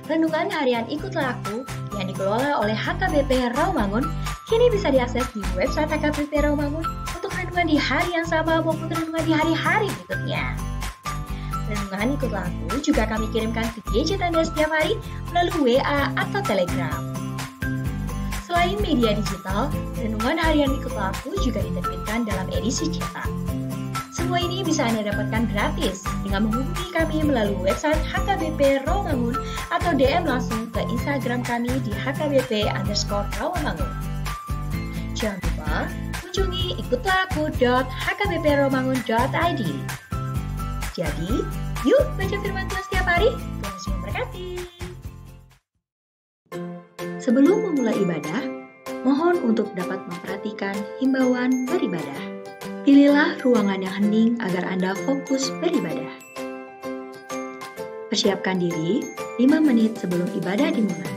Renungan harian Ikutlah Aku yang dikelola oleh HKBP Rawamangun kini bisa diakses di website HKBP Rawamangun untuk renungan di hari yang sama maupun renungan di hari-hari berikutnya. Renungan Ikutlah Aku juga kami kirimkan ke gadget Anda setiap hari melalui WA atau Telegram. Selain media digital, renungan harian Ikutlah Aku juga diterbitkan dalam edisi cetak. Semua ini bisa Anda dapatkan gratis dengan menghubungi kami melalui website HKBP Rawamangun atau DM langsung ke Instagram kami di HKBP_Rawamangun. Jangan lupa kunjungi ikutlahku.hkbprawamangun.id. Jadi, yuk baca firman Tuhan setiap hari. Tuhan Yesus memberkati. Sebelum memulai ibadah, mohon untuk dapat memperhatikan himbauan beribadah. Pilihlah ruangan yang hening agar Anda fokus beribadah. Persiapkan diri 5 menit sebelum ibadah dimulai.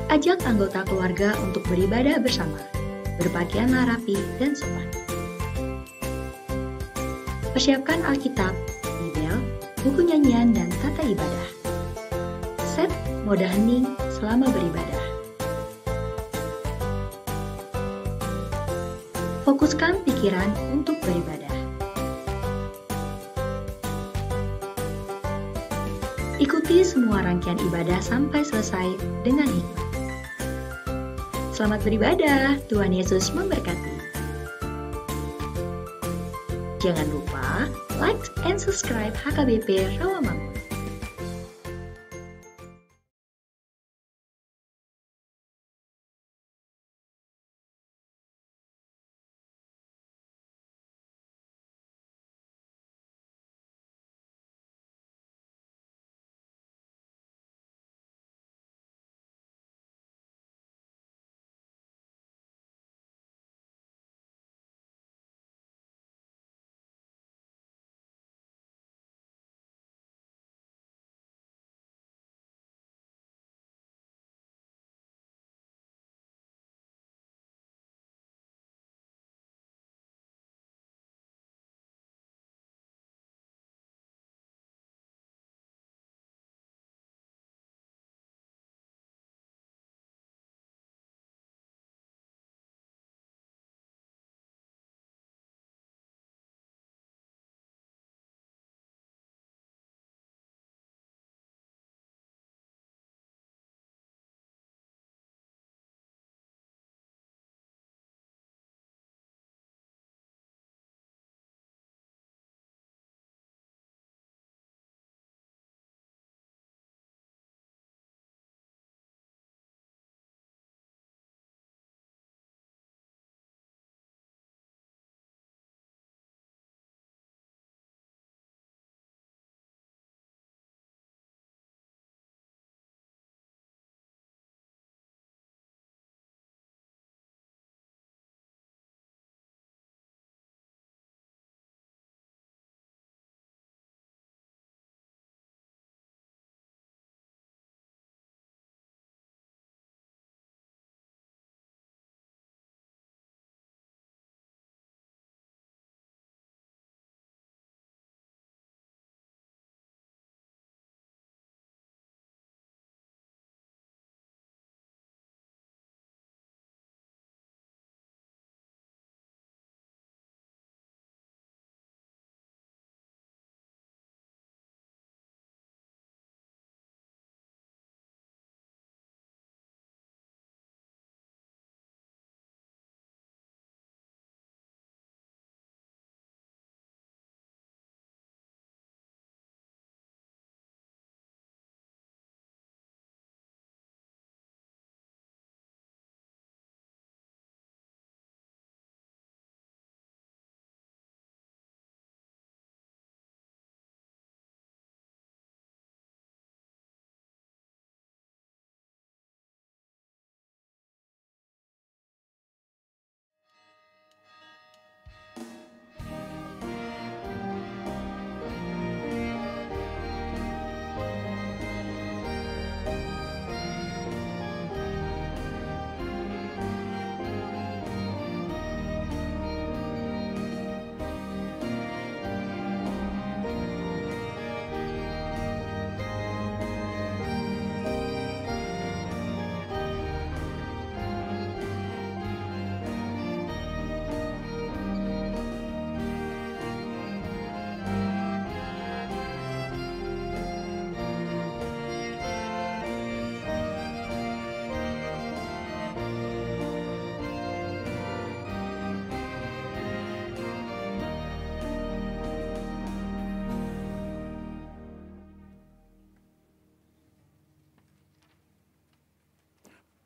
Ajak anggota keluarga untuk beribadah bersama. Berpakaianlah rapi dan sopan. Persiapkan Alkitab, Bibel, buku nyanyian, dan tata ibadah. Set mode hening selama beribadah. Fokuskan pikiran untuk beribadah. Ikuti semua rangkaian ibadah sampai selesai dengan hikmat. Selamat beribadah, Tuhan Yesus memberkati. Jangan lupa like and subscribe HKBP Rawamangun.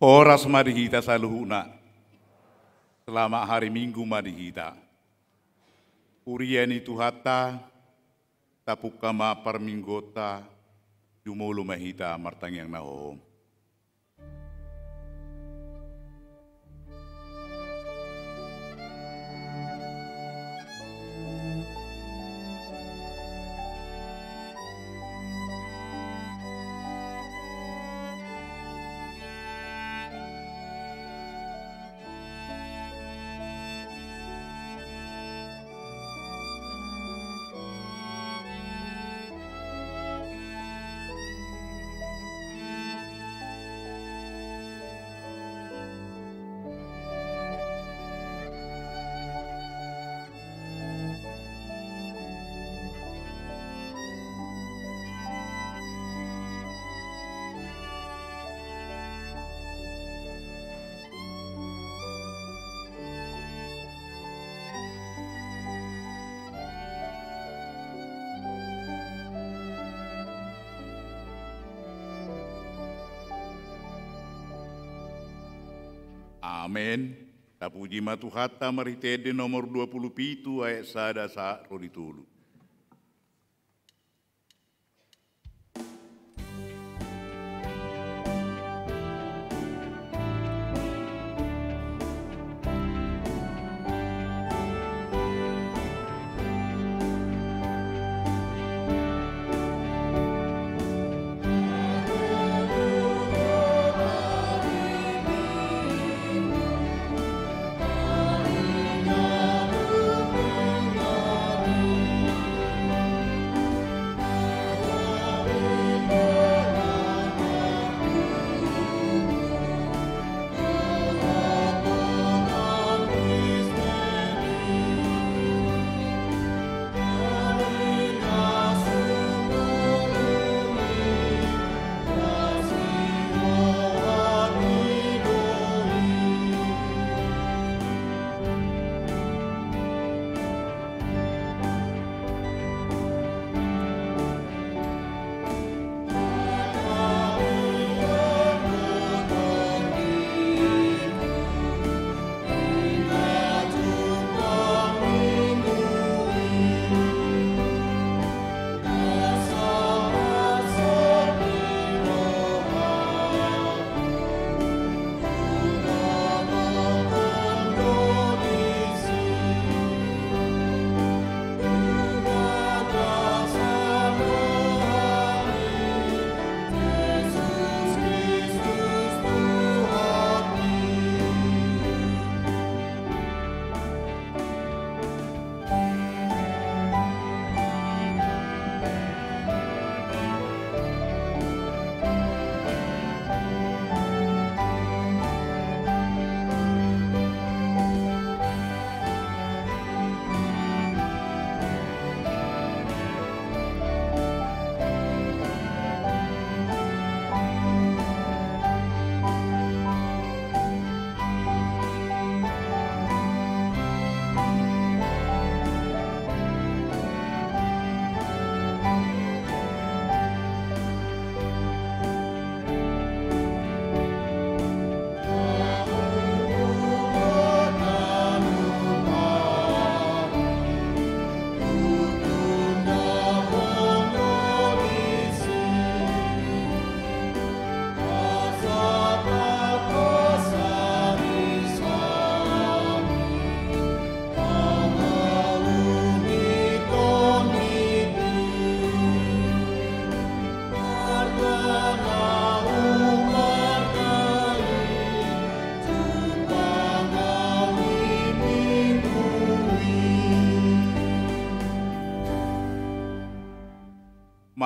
Oras madihita saluhuna, selama hari Minggu madihita. Uriani tuhata, tapukama parminggota, jumulu mahita martang yang nahohom. Amin. Tapuji matuhata maritede nomor 27 ayat sada sa roditulu.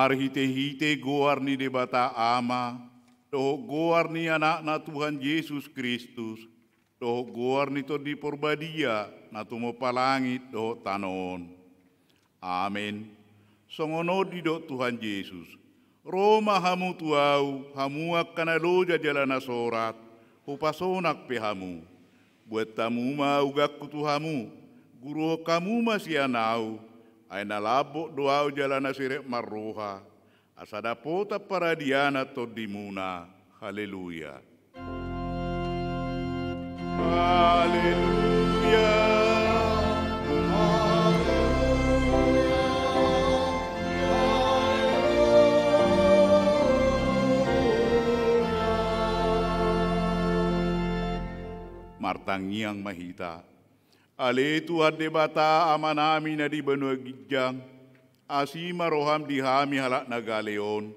Marhite-hite goarni de bata ama, doh goarni anak na Tuhan Yesus Kristus, doh goarni to di porbadia, na tumo palangit doh tanon. Amin. Songono di do Tuhan Yesus. Roma hamu tuau, hamu akan aloja jalana sorat, hupasonak pehamu. Buat tamu mau gakku tuhamu, guru kamu masih anau, aina labo doau jalana sirek marroha, asada pota paradiana to dimuna. Haleluya. Haleluya. Martangiang mahita. Ale Tuhan debata amanami na di benua gijang. Asima roham dihami halak nagaleon.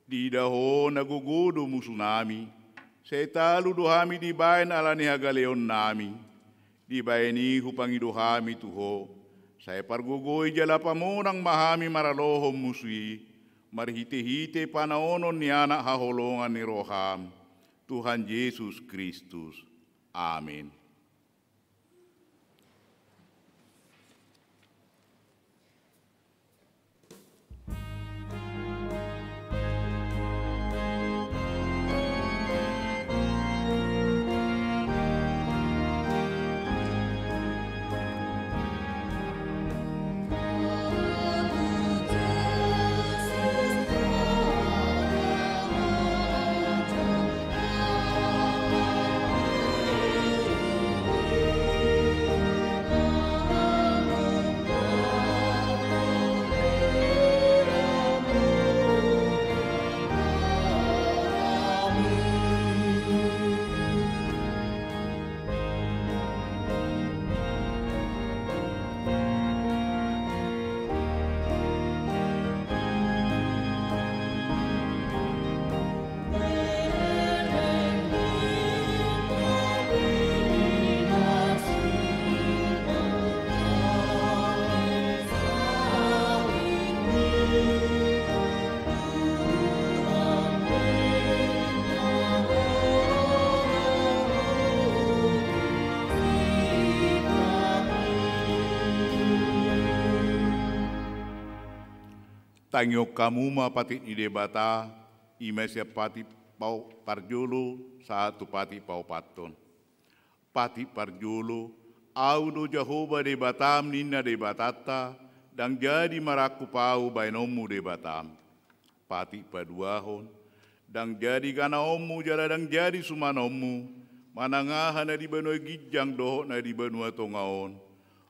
Di daho nagugudo musunami. Setalu dohami di bayan alani hagaleon nami. Di bayani hupangi dohami tuho. Saya pargugoi jala pamunang mahami maralohom musui. Marhite-hite panaonon ni anak haholongan ni roham. Tuhan Yesus Kristus. Amin. Tangyo kamu ma pati ni debata, imesya pati pau parjolo, satu pati pau paton. Pati parjolo, audo Jehovah debatam nina debatata, dan jadi maraku pau bainomu debatam. Pati paduahon, dan jadi kana omu jala dan jadi sumanomu, manangahan na di benua gijang doho na di benua tongaon,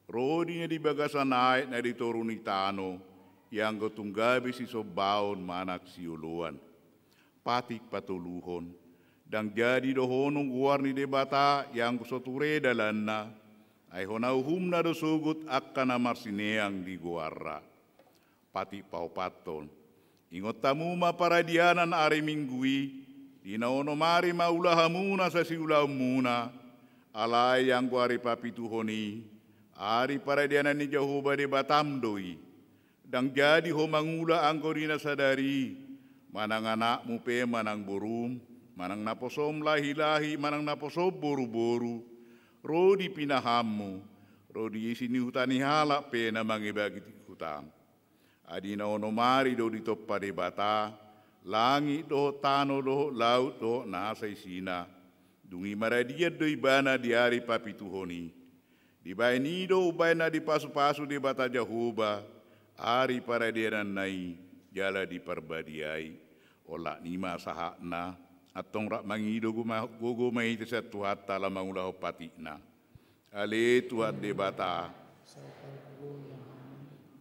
rodinya di bagasan naik na di toruni tano, yang gotunggabi si sobaon manak siuluan. Patik patuluhon. Dan jadi dohonong guarni debata yang soture dalanna. Ay honauhum na dosugut akka na marsineang di guarra. Patik paupaton. Ingot tamuma paradianan ari minggui. Dinaonomari maulahamuna sa siulau muna. Alay yang guari papituhoni. Ari paradianan ni Jehovah debatam doi. Dan jadi ho mangula angko dina sadari, manang anakmu pe manang borum, manang naposom lahi-lahi, manang naposom boru-boru, rodi pinahammu, rodi isini hutani halak pe na mangibagi hutang. Adina onomari do di toppa de bata, langit do tano do laut do nasa isina, dungi maradiat do ibana di hari papituhoni. Di baini do ubaina di pasu-pasu di bata Jehovah, ari paradianan nai jala di perbadiai olak nima sahakna atong rak mangido gogo mai satu hatta la mangulah patikna ale tuat debata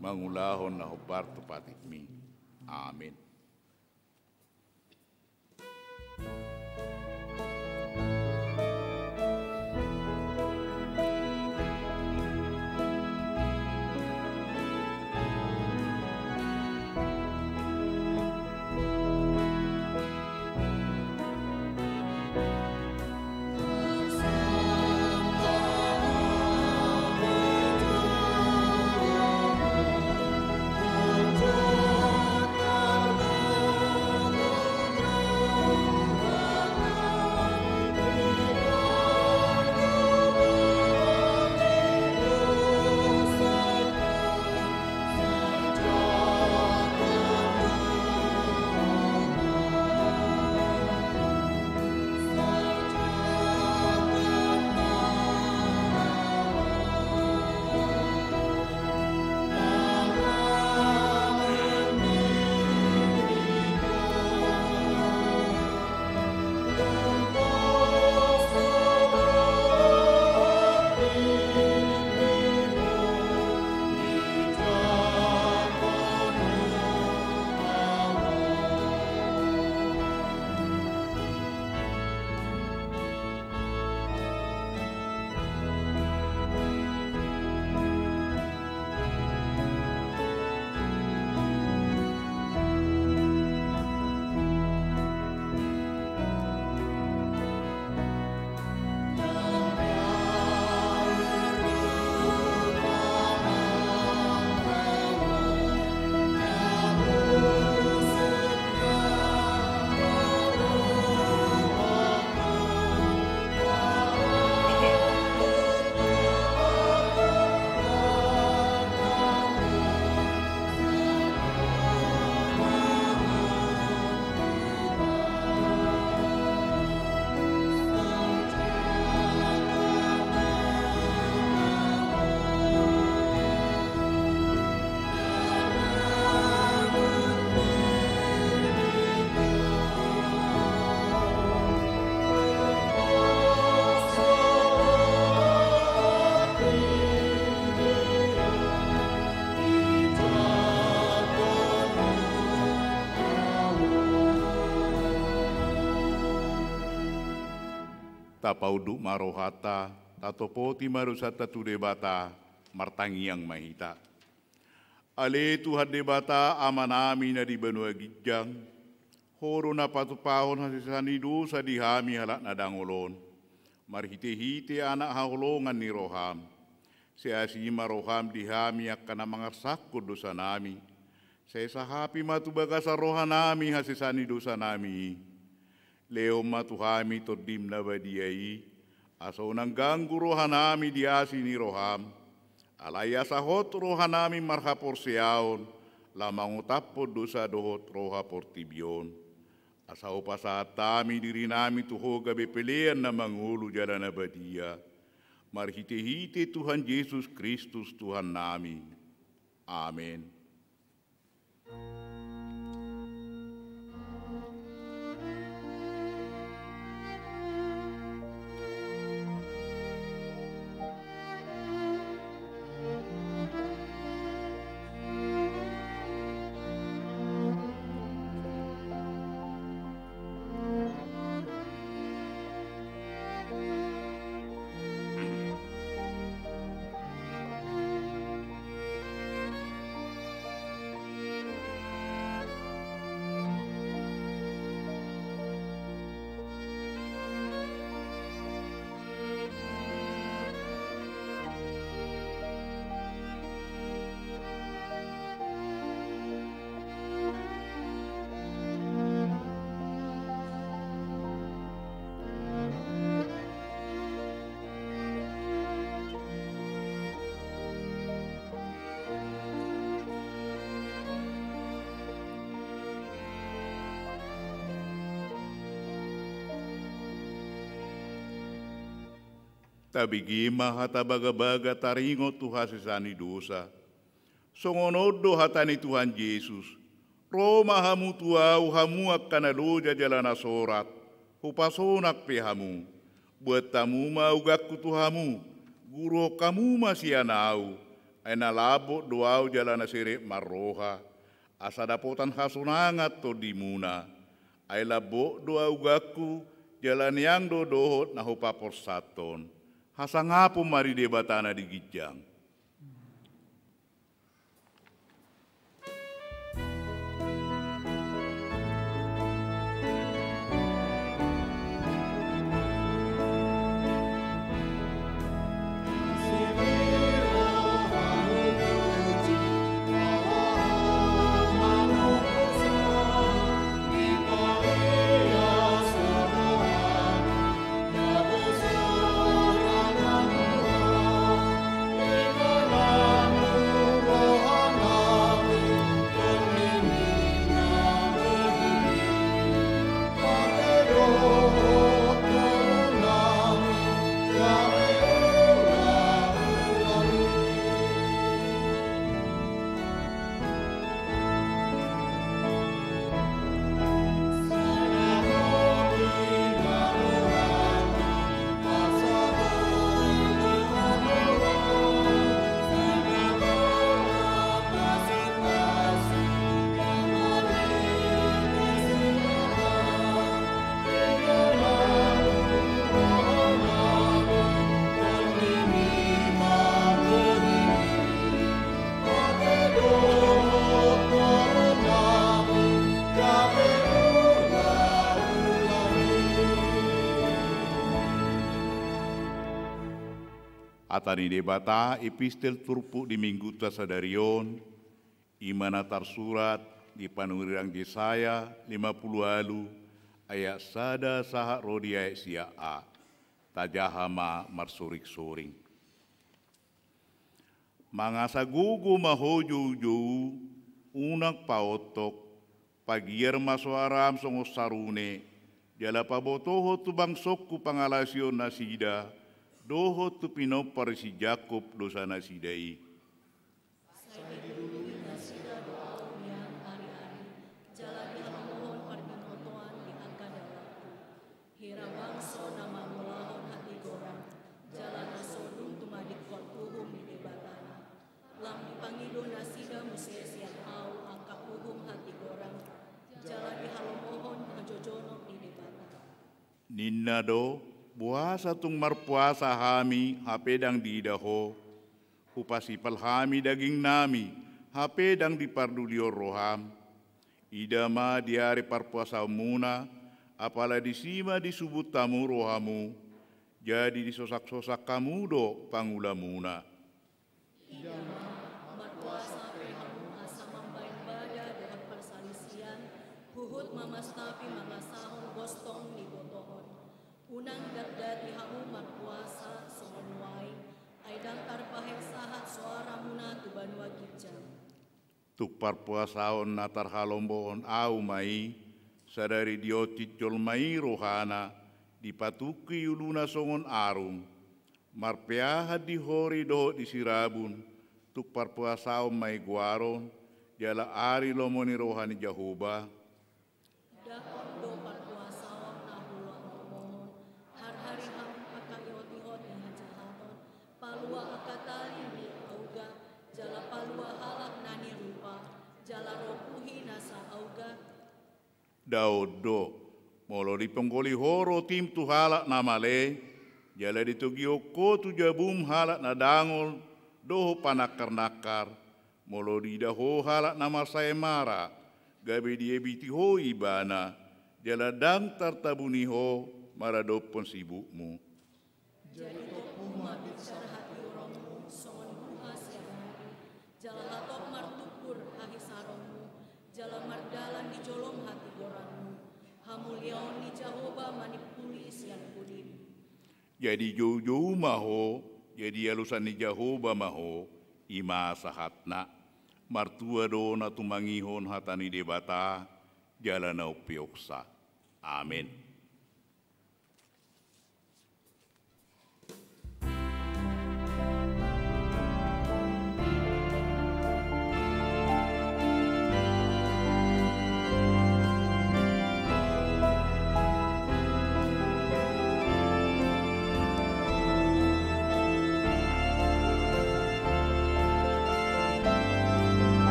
mangulahon na hobar tu patikmi. Amin. Tapaudu marohata, tatopoti marusata tu debata, martangiang mahita. Ale Tuhan debata amanami na di benua gijang, horo na patupahon hasisani dosa di hami halak na dangolon. Marhite-hite anak haulongan ni roham. Seasi maroham di hami akan mangarsakku dosa nami. Saya sahapi matu bagasa rohanami hasisani dosa nami. Leo matuhami todim na badiai, aso nang ganggu rohanami diasi ni roham, alaya sahot rohanami marha porseaon, lamang utapod dosa dohot roha portibion. Asao pasatami diri nami tuho gabe pelean na mangulu jalan na badia, marhite-hite Tuhan Yesus Kristus Tuhan nami. Amin. Tabigima hata baga-baga taringo Tuhan sesani dosa. Songonodo hatani Tuhan Yesus. Roma hamu tuau hamu akan aloja jalana sorat. Hupasonak pe hamu. Buat tamu mau gakku tuhamu. Guru kamu masih anau. Aina labo doau jalana sere marroha. Asa dapotan hasunangat to dimuna. Ai labo doau gakku jalan yang dodohot na hupapor saton. Hasangapu mari debatana di gijang. Atani debata epistel turpu di minggu tasadarion, imana tarsurat di panurang Yesaya 50 alu, ayat sada saha rodi ayat sia a, tajahama marsurik-suring. Mangasa gugu mahoju jauh, unak paotok, pagiar masuaram songo sarune, jala pabotoho tu bangsokku pangalasion nasida, doho tu pinopar si Jakob dosa nasidai. Saya didului nasida doa yang hari-hari, jalan yang mohon parbinotoan di angka dalamku. Hira bangso nama mulahon hati gorang, jalan nasodung tumadik kot puhum di debatana. Lam dipangido nasida musesian au angka puhum hati gorang, jalan di halo mohon hajojonok di debatana. Ninna do, buasa tung marpuasa hami hapedang didaho, upasipal hami daging nami hapedang dipardulio roham, idama diari parpuasa muna, apala disima disubut tamu rohamu, jadi disosak-sosak kamu do pangulamuna. Berpuasa pehamu asa mambain bada dengan persalisian, huhut mamas tapi mangasahon gostong di botohon. Unang dagdati hamu berpuasa somonwai, aidang tarpahe sahat suara muna tuban wagijam. Tuk parpuasaon natar halomboon au mai, sadari diotit jol mai rohana, dipatuki uluna songon arum, marpeaha di hori doho di sirabun, tuk parpuasao mai guaron, jala ari lomoni rohani Jahoba. Dakon do parpuasaon nahulang mohon, har-hari ham akayotihot ni hajahaton, palua akatali ni auga, jala palua halak nani rupa, jala ropuhi nasa auga. Daudo, molo di penggoli horo tim tu halak namale, jala di tugio ko tu jabum halak na dangol, doho panakar-nakar, molo di daho halak nama saya mara, gabe die biti ho ibana, jala dang tartabuni ho, maradopon sibukmu. Jadi topu mabicar hati orangmu, songon buha siang hari, jala hatok martukur hahi sarongmu, jala mardalan di jolom hati gorangmu, hamuliaon ni Jahoba manipuli siang kudim. Jadi jauh-jauh maho, jadi alusan ni Jahoba maho, ima sahatna, martua do na tumangihon hatani debata, jala na upioksa. Amin.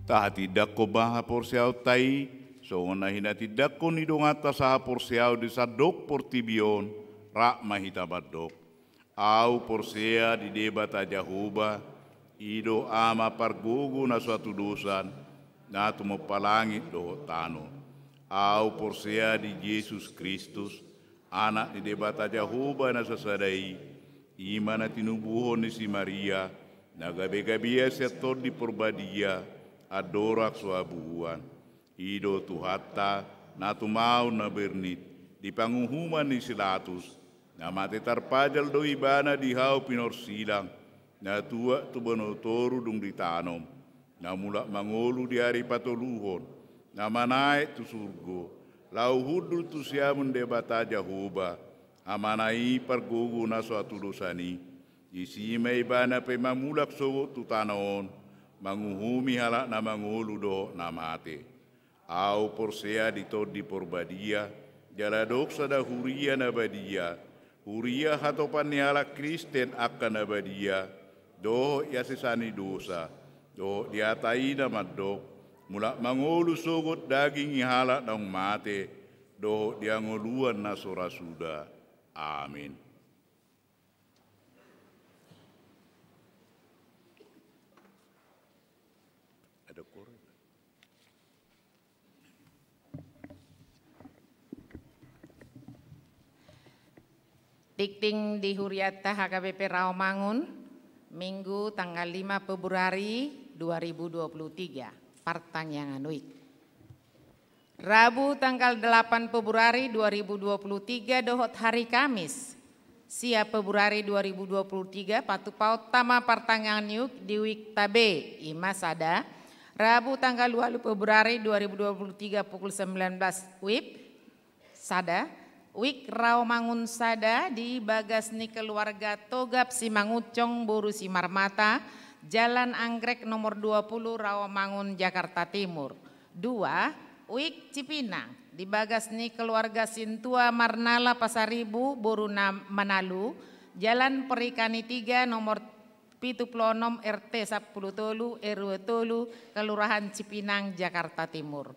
Taha tidak ko baha porsiau tai, so ona hina tidak ko nidongata saha porsiau di sadok portibion, rak mahita badok. Au porsea di debata Jahoba, ido ama pargogo na suatu dosan, na tumo palangit do tano. Au porsea di Yesus Kristus, anak di debata Jahoba na sasadai, imana tinubuhon ni si Maria, na gabe-gabia setor di porbadia, adorak suabuhuan. Ido tuhata, na tumau na bernit, di panguhuman ni silatus, na mate tarpajal do ibana di hau pinor silang, na tua tu bonotoru dung ditanom, na mulak mangolu di hari patoluhon, na manaik tu surgo, lau hudul tu siamun debata Jahoba, amanai pargogo na suatu dosani, isi mai bana pe mamulak sogo tu tanaon, manguhumi halak na mangolu do na mate. Au porsea di porbadia, jala doksa da huria na badia, huria hatopan ni ala Kristen akan na badia, do ya sesani dosa, do diatai na madok, mulak mangolu sogot daging ihalak daung mate, do diangoluan na sorasuda. Amin. Ada korek. Dikting di Huriata HKBP Rawamangun, Minggu tanggal 5 Februari 2023, Pertanyaan Week. Rabu tanggal 8 Februari 2023, dohot hari Kamis, Sia Februari 2023, patu paut tama Pertanyaan Week di Week Tabe, Ima Sada. Rabu tanggal 2 Februari 2023 pukul 19 WIB, Sada. Wik Rawamangun Sada di Bagasni Keluarga Togap Simangucong Boru Simarmata, Jalan Anggrek nomor 20 Rawamangun Jakarta Timur. 2. Wik Cipinang di Bagasni Keluarga Sintua Marnala Pasaribu Boru Manalu, Jalan Perikani 3 nomor 76 RT 10 Tolu RW Tolu Kelurahan Cipinang Jakarta Timur.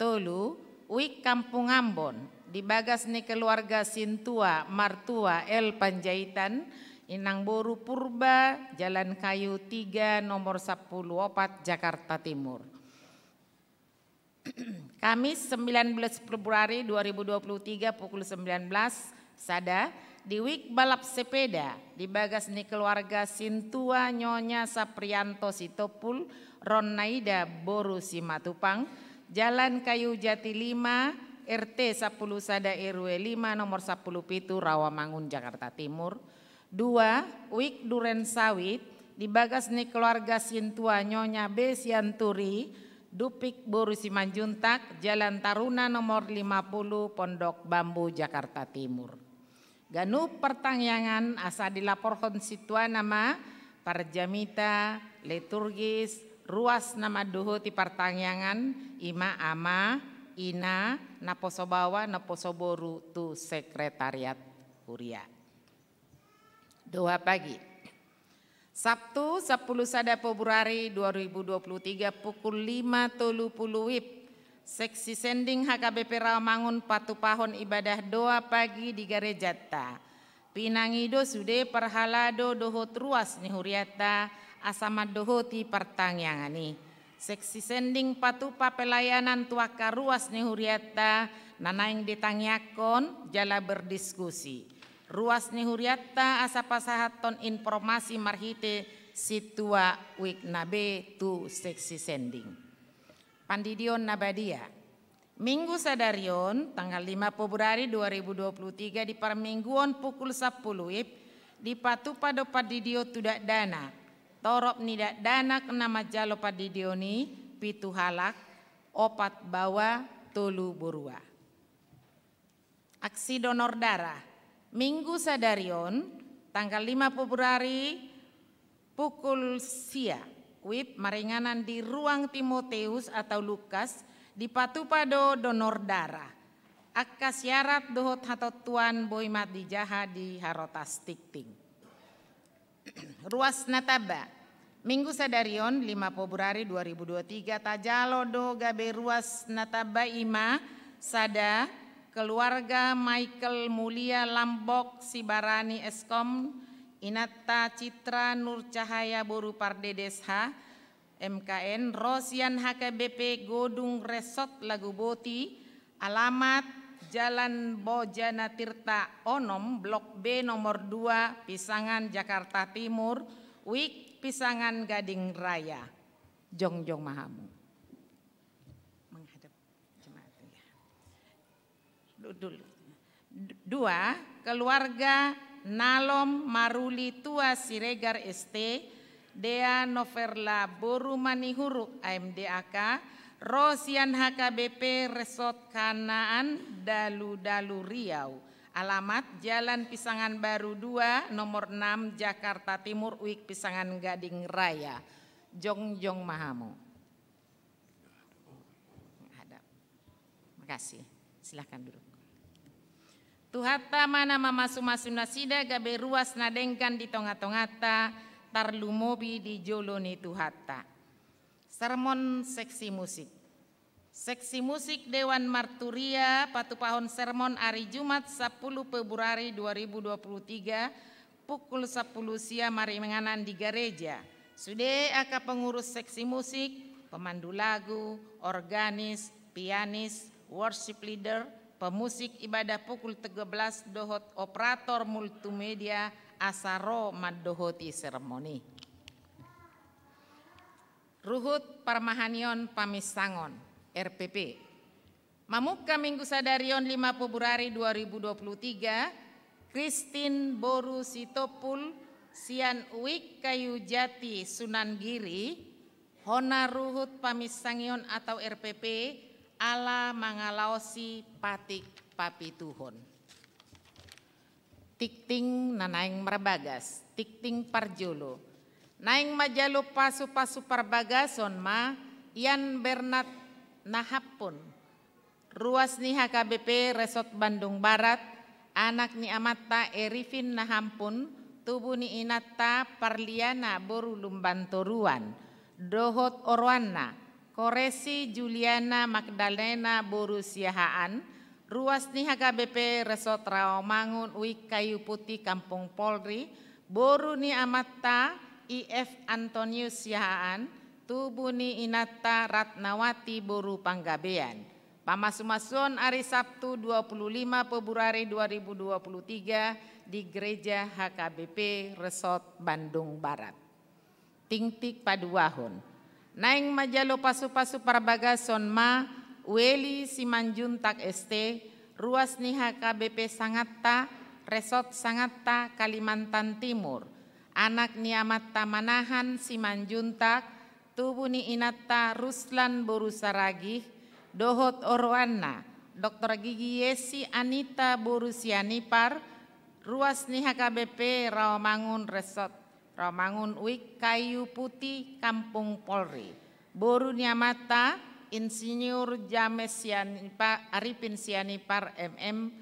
Tolu. Wik Kampung Ambon di Bagasni Keluarga Sintua Martua El Panjaitan, Inang Boru Purba, Jalan Kayu 3 nomor 10 Jakarta Timur. Kamis 19 Februari 2023 pukul 19 Sada di Wik Balap Sepeda di Bagasni Keluarga Sintua Nyonya Saprianto Sitopul Ronnaida Boru Simatupang, Jalan Kayu Jati 5 RT 10 Sada RW 5 nomor 10 Pitu Rawamangun Jakarta Timur. 2. Wik Duren Sawit di Bagasni Keluarga Sintua Nyonya B Sianturi Dupik Boru Simanjuntak, Jalan Taruna nomor 50 Pondok Bambu Jakarta Timur. Ganu pertanyaan asa dilaporkan situa nama parjamita liturgis ruas nama doho ti pertanyaan ima ama ina naposobawa naposoboru tu sekretariat Huria. Doa pagi. Sabtu 10 Sada Februari 2023 pukul 5.30 WIB. Seksi sending HKBP Rawamangun patu pahon ibadah doa pagi di Garejata. Pinangido sude perhalado dohot ruas ni Huriata asamad dohoti pertanyaan. Seksi sending patu pelayanan tuaka ruas ni Huriata nanaing ditangyakon jala berdiskusi. Ruas ni Huriata asa pasahaton informasi marhite situa wik nabe tu seksi sending. Pandidion Nabadia. Minggu sadarion tanggal 5 Februari 2023 di parmingguon pukul 10 WIB di patu pado padidio tudak dana. Torop nidak dana kena majalo padidioni pitu halak opat bawa tolu borua. Aksi donor darah. Minggu sadarion tanggal 5 Februari pukul sia WIB maringanan di ruang Timoteus atau Lukas di patupado donor darah. Akka syarat dohot hatot tuan boimat di jaha di harotas tikting. Ruas nataba. Minggu sadarion 5 Februari 2023 tajalo do gabe ruas nataba ima sada keluarga Michael Mulia Lambok Sibarani Eskom Inata Citra Nur Cahaya Boru Pardedes H MKN Rosian HKBP Godung Resort Laguboti alamat Jalan Bojana Tirta Onom Blok B nomor 2 Pisangan Jakarta Timur Wik Pisangan Gading Raya. Jongjong Mahamu. Menghadap jemaat ya. Dulu. 2. Keluarga Nalom Maruli Tua Siregar ST, Dea Noverla Boru Manihuruk AMDAK, Rosian HKBP Resort Kanaan Dalu-Dalu Riau. Alamat Jalan Pisangan Baru 2 nomor 6 Jakarta Timur Wik Pisangan Gading Raya. Jongjong Mahamu. Makasih. Silakan duduk. Tuhata mana mama sumasuna sida gabe ruas nadengkan di tonga-tongata tarlumobi di joloni tuhata. Sermon seksi musik. Seksi musik Dewan Marturia Patupahon Sermon hari Jumat 10 Februari 2023 pukul 10 siang mari menganan di gereja. Sudah aka pengurus seksi musik, pemandu lagu, organis, pianis, worship leader, pemusik ibadah pukul 13 dohot operator multimedia asaro madohoti seremoni. Ruhut Parmahanion Pamisangon RPP. Mamuka Minggu Sadarion 5 Februari 2023, Christine Boru Sitopul, Sian Uwik Kayu Jati Sunan Giri, Hona Ruhut Pamisangion atau RPP, ala mangalaosi patik papituhon. Tikting nanaing marbagas, tikting parjolo. Naing majalo pasu-pasu parbagason ma, Ian Bernat Nahapun, ruas ni HKBP Resort Bandung Barat, anak ni Amata Erifin Nahampun, tubuh ni Inata Parliana Boru Lumbantoruan, Dohot Orwana, Koresi Juliana Magdalena Boru Siahaan, ruas ni HKBP Resort Rawamangun Wik Kayu Putih Kampung Polri, Boru ni Amata IF Antonius Siahaan, tubuh ni Inata Ratnawati Boru Panggabean. Pamasumasun hari Sabtu 25 Februari 2023 di Gereja HKBP Resort Bandung Barat. Tingtik Paduahun. Naing majalo pasu-pasu parbagason ma Weli Simanjuntak ST, ruas ni HKBP Sangatta, Resort Sangatta Kalimantan Timur. Anak ni Amata Manahan Simanjuntak, tubuh ni Inata Ruslan Boru Saragih, Dohot Orwana, Dr. Gigi Yesi Anita Boru Sianipar, ruas ni HKBP Rawamangun Resort, Rawamangun Wik Kayu Putih Kampung Polri, Boru ni Amata Insinyur James Sianipar, Arifin Sianipar MM,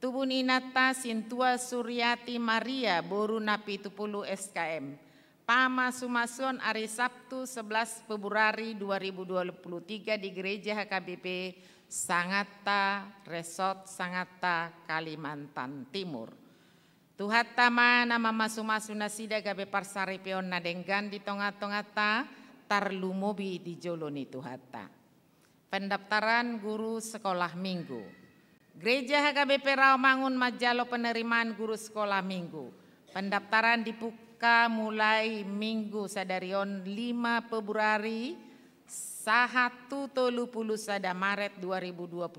tubuh ni Inata Sintua Suryati Maria Boru Napi Tupulu SKM. Pamasumasun hari Sabtu 11 Februari 2023 di Gereja HKBP Sangatta Resort Sangatta Kalimantan Timur. Tuhatama nama masumasuna sida gabe parsaripion nadenggan di tonga-tongata tarlumobi di joloni tuhata. Pendaftaran guru sekolah minggu. Gereja HKBP Rawamangun majalo penerimaan guru sekolah minggu. Pendaftaran dibuka mulai Minggu Sadarion 5 Februari 1 Maret 2020.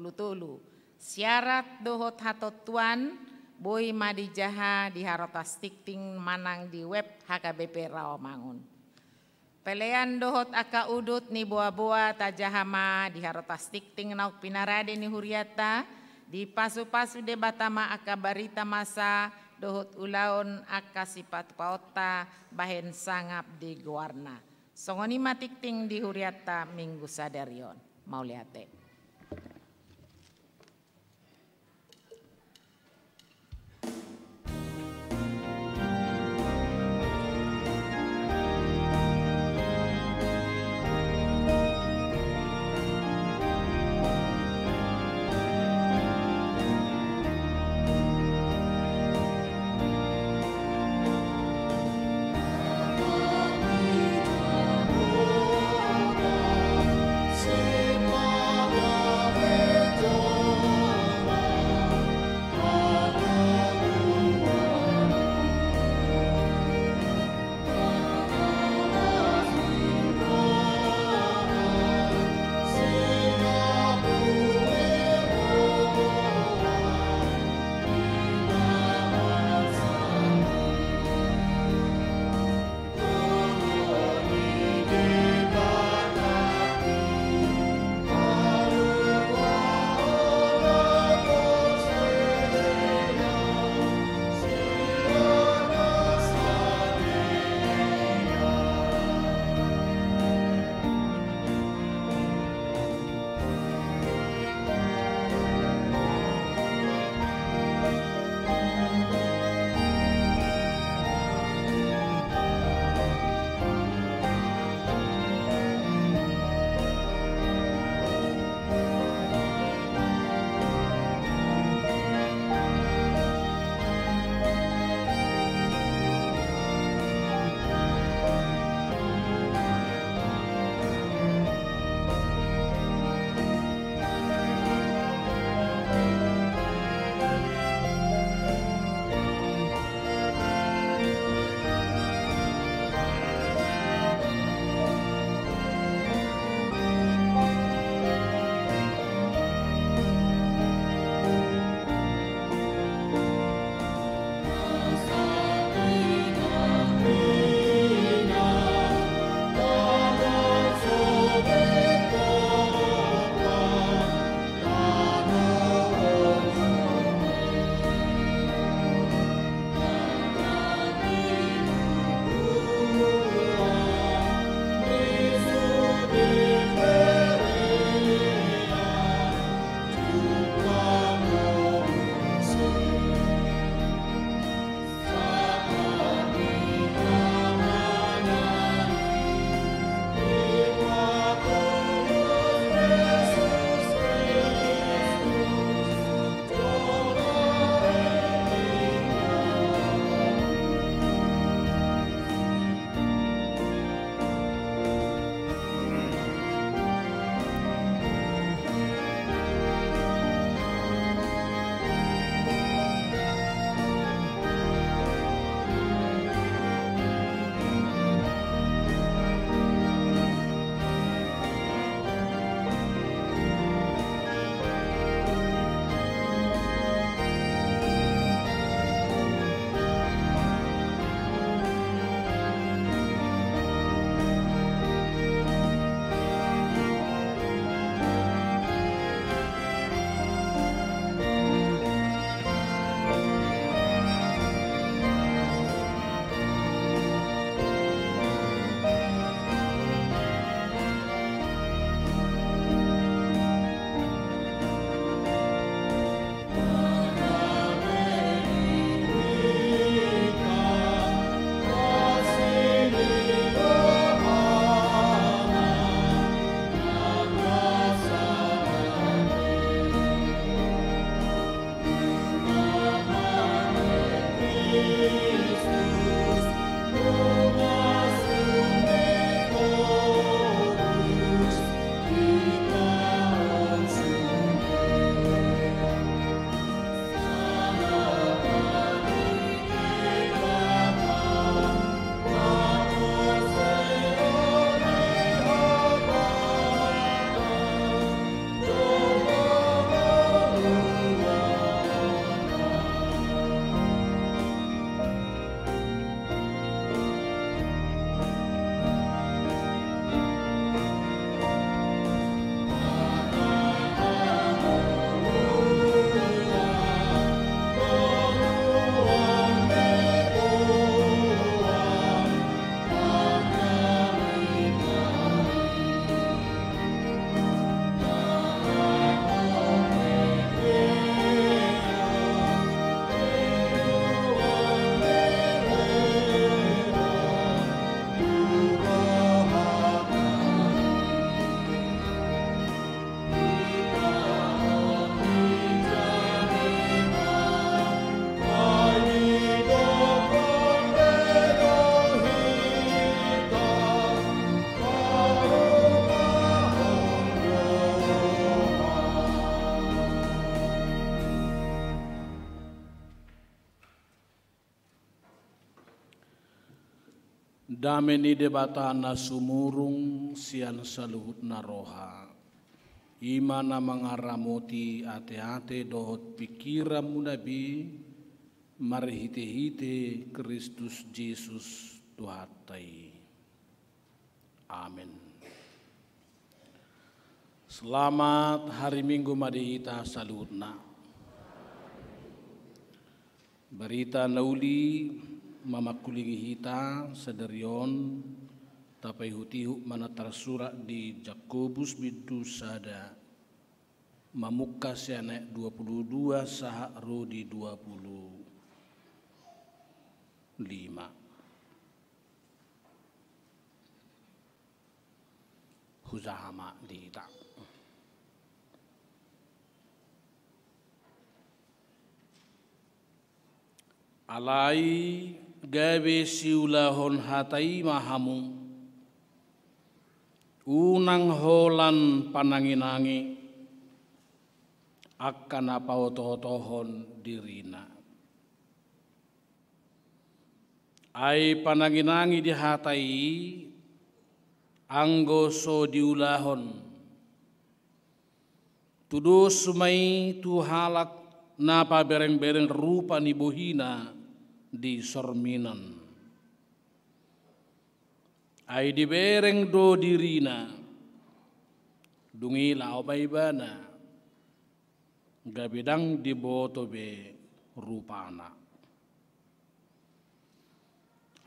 Syarat dohot hatotuan Boy Madijaha di Harotas Tikting manang di web HKBP Rawamangun. Pelean dohot aka udut ni boa-boa tajahama di Harotas Tikting nauk pinarade ni huriata di pasu-pasu debatama aka barita masa dohot ulaon aka sifat paota bahen sangap di guarna. Songoni matikting di huriata Minggu Sadarion. Mau liate. Dameni debatana sumurung sian saluhut naroha. Imana mangaramoti ate-ate dohot pikiran munabi marhite-hite Kristus Yesus Tuhatai. Amin. Selamat hari Minggu madihita salutna. Berita nauli mamakulingi hita sadarion tapai hutihu mana tersurat di Jakobus bintu sada mamuka sianek 22 sahak rodi 25. Huzahama dihita. Alai gawe siulahon hatai mahamu unang holan pananginangi akan apa otoh-otohon dirina. Ai pananginangi di hatai anggo so diulahon tudus sumai tu halak napa bereng-bereng rupa ni bohina di sorminan. Ai di bereng do dirina dungi lao baibana gabidang di boto be rupana.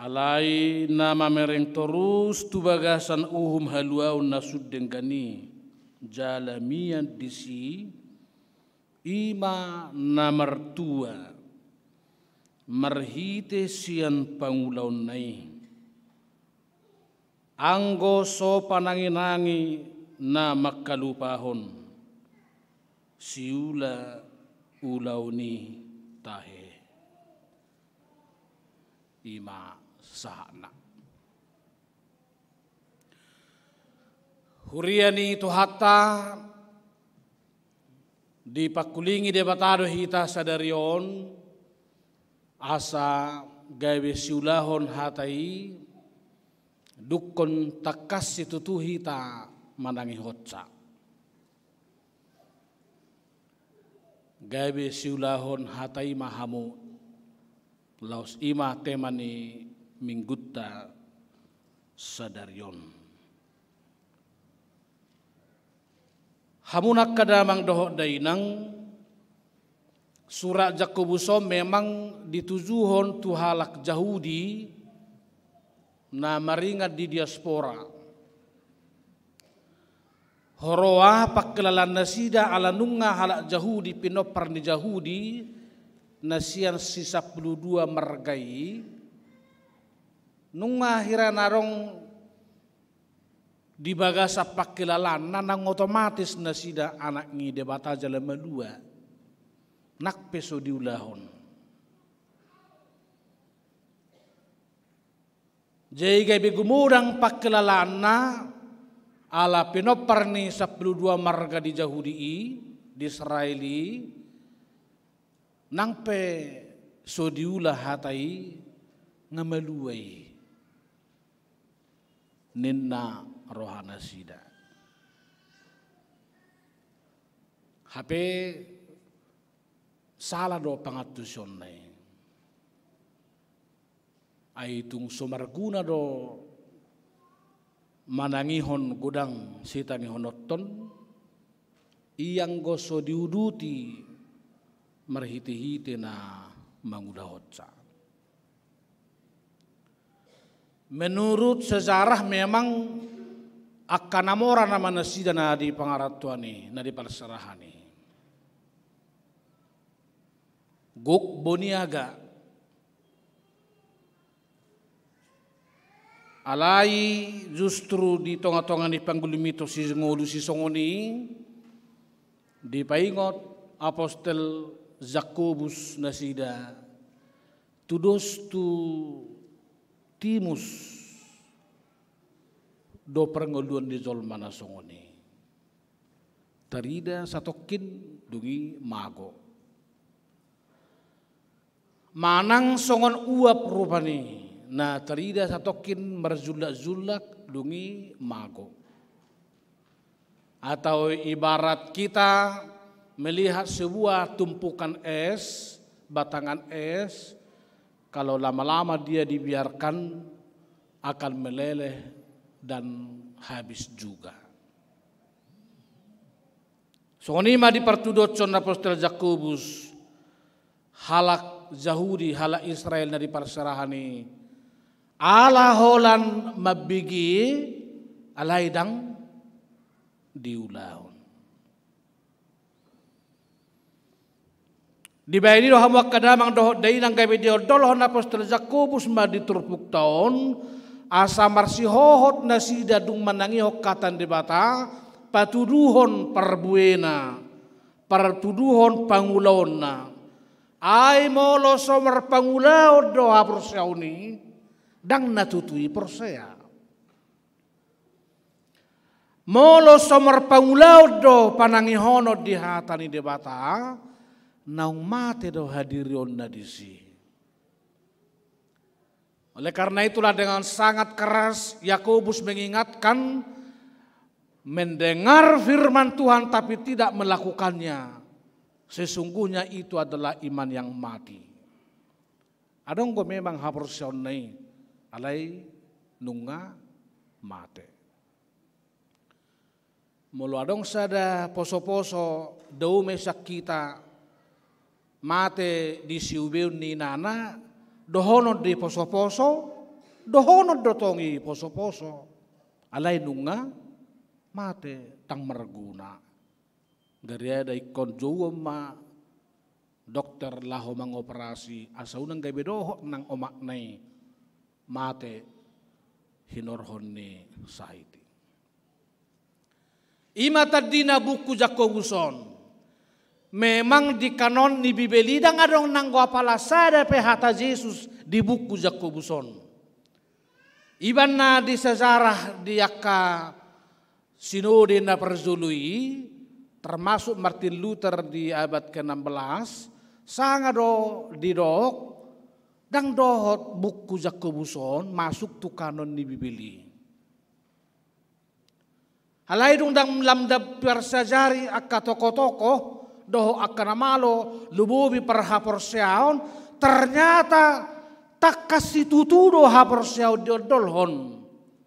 Alai nama mereng terus tu bagasan uhum haluau nasud dengkani jalamian disi ima namertua marhite sian pangulaun nai anggo so pananginangi na makalupahon siula ulauni tahe ima sahana. Huriani tuhata di pakulingi debatado hita sadarion asa gawe siulahon hatai dukon takas itu hita manangi hotsa. Gawe siulahon hatai mahamu laus ima temani minggutta sadarion. Hamunak kadamang dohok dainang surat Jakobusom memang ditujuhon tu halak Yahudi na maringat di diaspora. Horoa pakkelalan nasida ala nunga halak Yahudi pinopar ni Yahudi nasian sisa 12 margai nunga hiranarong di bagasa pakkelalan nanang otomatis nasida anak ngi debata jalan melua nak peso diulahon. Jaigai begumudang pakkelalana ala pinopar ni 12 marga di Yahudi di Israeli nang pe so diulah hatai ngamaluai ninna rohana sida. HP salah do pangatuson nai. Aitung somarguna do manangihon gudang sitangihon oton iyang goso diuduti marhiti-hiti na mangudahotsa. Menurut sejarah memang akan namora nama nasida na di pangaratuani na di palserahani. Guk boniaga alai justru di tonga-tonga ni panggulumito si ngolu si songoni di paingot apostel Jakobus nasida tudos tu timus do perngoluan di zolmana songoni tarida satokin dungi mago manang songon uap rupani na terida satokin merzulak-zulak dungi mago. Atau ibarat kita melihat sebuah tumpukan es, batangan es, kalau lama-lama dia dibiarkan akan meleleh dan habis juga. Sonima di partudocon apostol Jakobus halak Yahudi halak Israel na di parsarahani ala holan mabigi alaidang diulaon. Di bayani do hamuak kadamang do dainang gabe dio dolhon apostol Jakobus ma diturpuk taon asa marsihohot na sida dung manangi hokatan di bata patuduhon parbuena partuduhon pangulaon na ay molo somer pangulaon do haporsauni dang natutui persea. Molo somer pangulaw do panangihono di hatani de bata naung mate do hadirion na disi. Oleh karena itulah dengan sangat keras Yakobus mengingatkan mendengar firman Tuhan tapi tidak melakukannya. Sesungguhnya itu adalah iman yang mati. Adong ko memang haporsion nai alai nunga mate. Mulu adong sada poso-poso dau mesak kita mate di siubeun ni nana dohono di poso-poso dohono dotongi poso-poso alai nunga mate tang merguna garia da ikon jowo ma dokter laho mangoperasi asaunang gabe doho nang omaknai mate hinorhon ni saiti. Ima tadina buku Jakobuson. Memang di kanon ni Bibeli dang adong nanggo apala sada pehata Yesus di buku Jakobuson. Iban na di sejarah di yaka sinode na perzului termasuk Martin Luther di abad ke-16 sangado didok dang dohot buku Jakobuson masuk tu kanon ni Bibeli. Halai dung dang lamdab persajari akka toko-toko doho akka namalo lububi per haporseaon ternyata tak kasih tutudo haporseaon diodolhon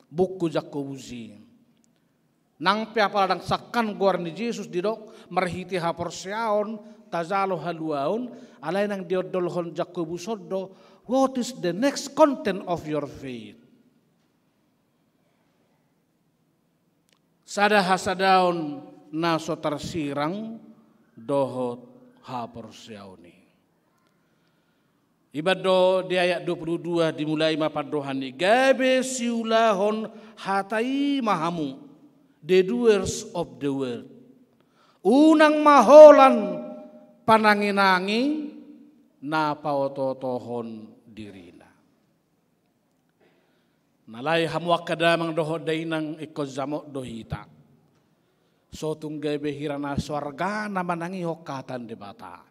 buku Jakobusi. Nang piapala dang sakkan guar ni Yesus didok merhiti haporseaon tazalo haluaon alai nang diodolhon Jakobusodo what is the next content of your faith. Sada hasadaon na so tersirang dohot haporseaoni. Ibado di ayat 22 dimulai mapadohani gabe siulahon hatai mahamu the doers of the word. Unang maholan pananginangi na paototohon dirina. Nalay hamuak kadamang doho dainang ikozamok dohita. So tunggay behirana swarga na manangi hokatan di bata.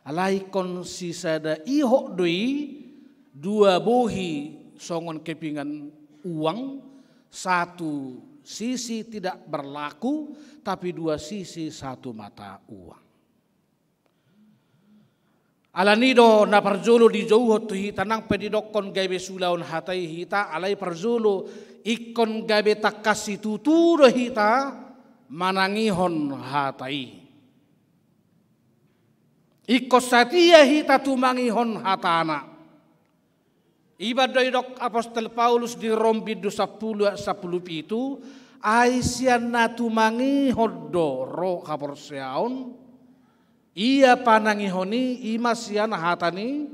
Alay kon sisada iho doi dua bohi songon kepingan uang. Satu sisi tidak berlaku tapi dua sisi satu mata uang. Alanido na parjolo di jauh tu hita nang pedidokon gabe sulaun hatai hita alai parjolo ikon gabe takasi tuturo hita manangihon hatai. Ikos satia hita tumangihon hatana. Ibadah dok apostol Paulus di Rombidu 10 itu aisian na tumangihon do ro haporseaon. Ia panangihoni imasian hatani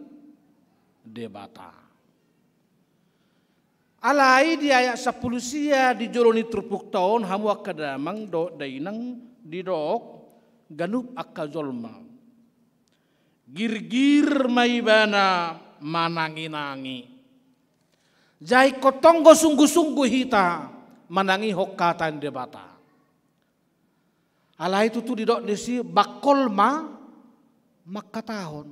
debata. Alai di ayat 10 sia di joloni trupuk tahun hamuak kadamang do dainang didok ganup akazolma. Gir-gir maibana mananginangi. Jai kotonggo sungguh-sungguh hita manangi hokatan debata. Ala itu tu didok desi bakol makatahon.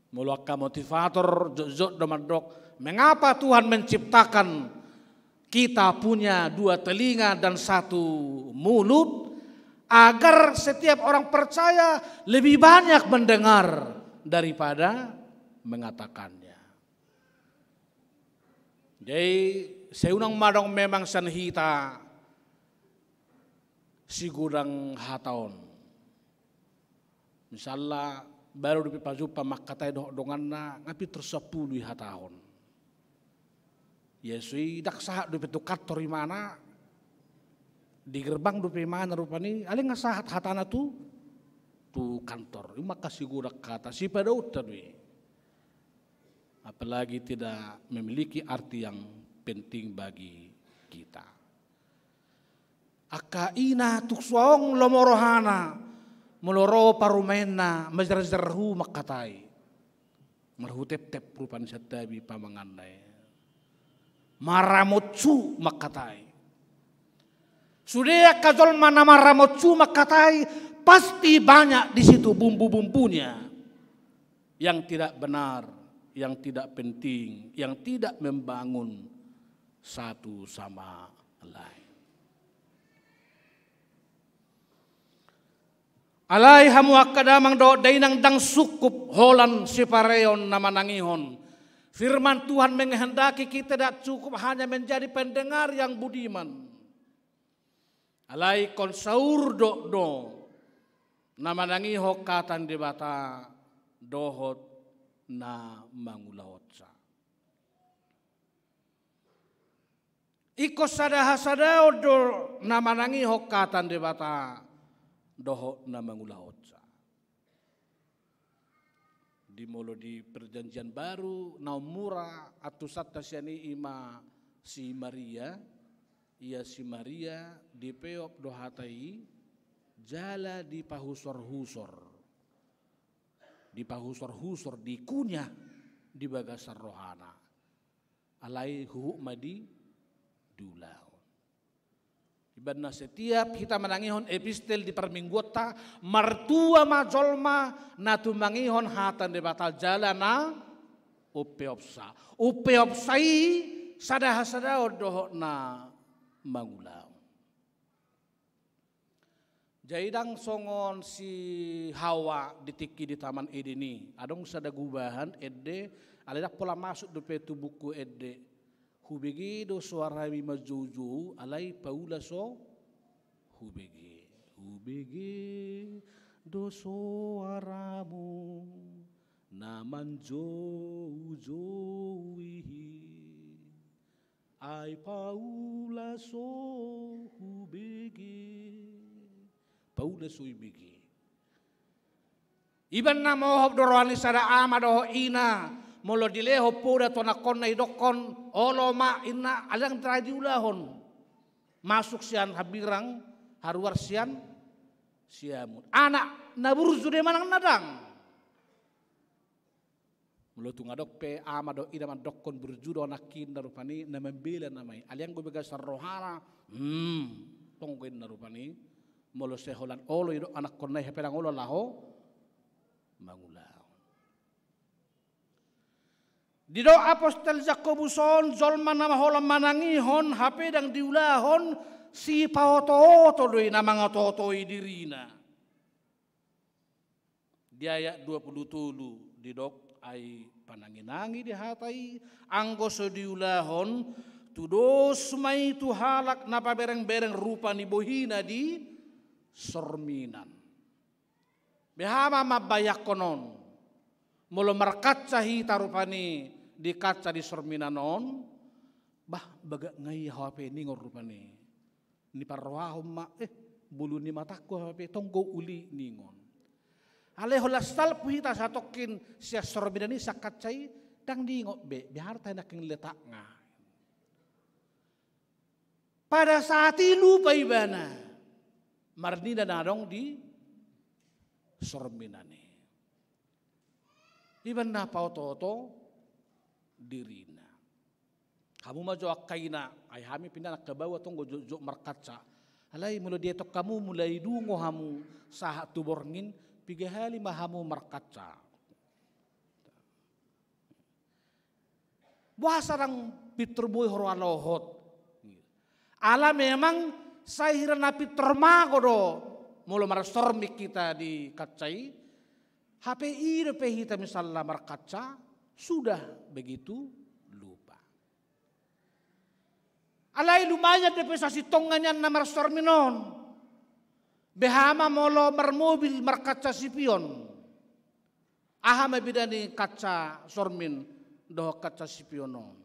Meluaka motivator jok domandok. Mengapa Tuhan menciptakan kita punya 2 telinga dan 1 mulut? Agar setiap orang percaya lebih banyak mendengar daripada mengatakannya. Jadi seunang madong memang sanhita si gudang hataon. Misalnya baru di pajupa makatai donganna ngapi tersepuluh hataon. Yesui dak sahat di petu kantor mana di gerbang dupe mana rupani ale ngasahat hatana tu kantor. Maka si gudak kata si pada utari. Apalagi tidak memiliki arti yang penting bagi kita. Akaina tuksuang lomorohana meloro parumena majarjarhu makatai. Marhutep-tep rupan satabi pamangandai. Maramotsu makatai. Sudah kajol mana maramotsu makatai pasti banyak di situ bumbu-bumbunya yang tidak benar, yang tidak penting, yang tidak membangun satu sama lain. Alai hamu akadamang do dainang dang sukup holan sipareon nama nangihon. Firman Tuhan menghendaki kita tidak cukup hanya menjadi pendengar yang budiman. Alai konsaur do nama nangiho katan debata dohot na mangulahotsa. Iko sadahasada do nama nangiho katan debata dohot na mangulahotsa. Dimolo di perjanjian baru naumura atau satasiani ima si Maria, ia si Maria di peop dohatai jala di pahusor-husor, di pahusor-husor di kunyah di bagasar rohana, alai huuk madi dulau. Ibadah setiap kita menangihon epistel di perminggota martua majolma natu mangihon hatan de batal jalana upeopsa upeopsai sadahasada odoh na mangulau. Jaidang songon si Hawa ditiki di Taman Edeni adong sada gubahan edde aleda pola masuk dupe tu buku edde. Hubegi do suara mi majuju alai paula so hubegi do suaramu naman jowihi ai paula so hubegi iban na mohop dorwani sada ama doho ina molo dileho poda to nakon na idokon olo ma ina alang tradi ulahon masuk sian habirang haruar sian siamun anak naburzu de manang nadang molo tu ngadok pe ama do ida man dokon burjudo nakin narupani na membela namai aliang go bega sarrohana tonggoin narupani molo seholan olo ido anak kon na hepedang olo laho mangula. Dido apostol Jakobuson zolman nama holam manangihon hape dang diulahon si paoto-oto doi nama ngototoi dirina. Di ayat 27 didok ai pananginangi di hatai anggoso diulahon tudos mai tu halak napa bereng-bereng rupa ni bohina di sorminan. Behama mabayak konon molo markaca hita rupani di kaca di sorminanon bah baga ngai HP ningor rupani ni parwahom ma bulu ni mataku HP tonggo uli ningon ale holas talpu hita satokin sia sorminani sakacai dang dingot be biar ta nak letak nga pada saat itu paibana marnina nadong di sorminani iban na pauto dirina. Kamu maju akaina, ay hami pindah nak kebawa tunggu jok markaca. Alai mula dia tok kamu mulai dungo hamu sahat tu borngin piga hali mahamu markaca. Buasa rang piturboy horo alohot. Ala memang saya na piturmago do mula marastormik kita di kacai. HP ire pehita misalnya markaca sudah begitu lupa. Alai lumayan depe sasitonganyan na marastorminon. Behama molo marmobil markaca sipion. Aha mabidani kaca sormin doh kaca spionon.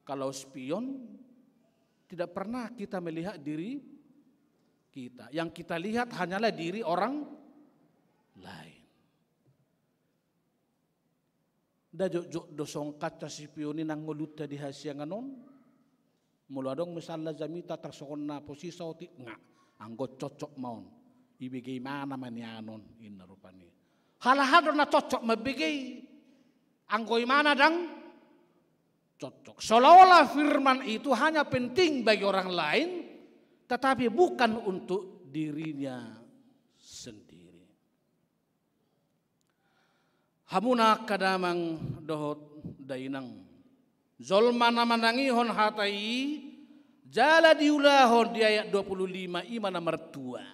Kalau spion tidak pernah kita melihat diri kita. Yang kita lihat hanyalah diri orang lain. Da jok dosong kaca spionin nang nguluta di hasianganon. Mula dong misalnya jamita tersokon na posisi oti nga anggo cocok maun. Ibigay mana manianon ina rupani. Hal-hal na cocok mabigay. Anggoy mana dang cocok. Seolah-olah firman itu hanya penting bagi orang lain, tetapi bukan untuk dirinya sendiri. Hamuna kadamang dohot dainang. Zolmana manangihon hatai, jala diulahon di ayat 25 imana mertua.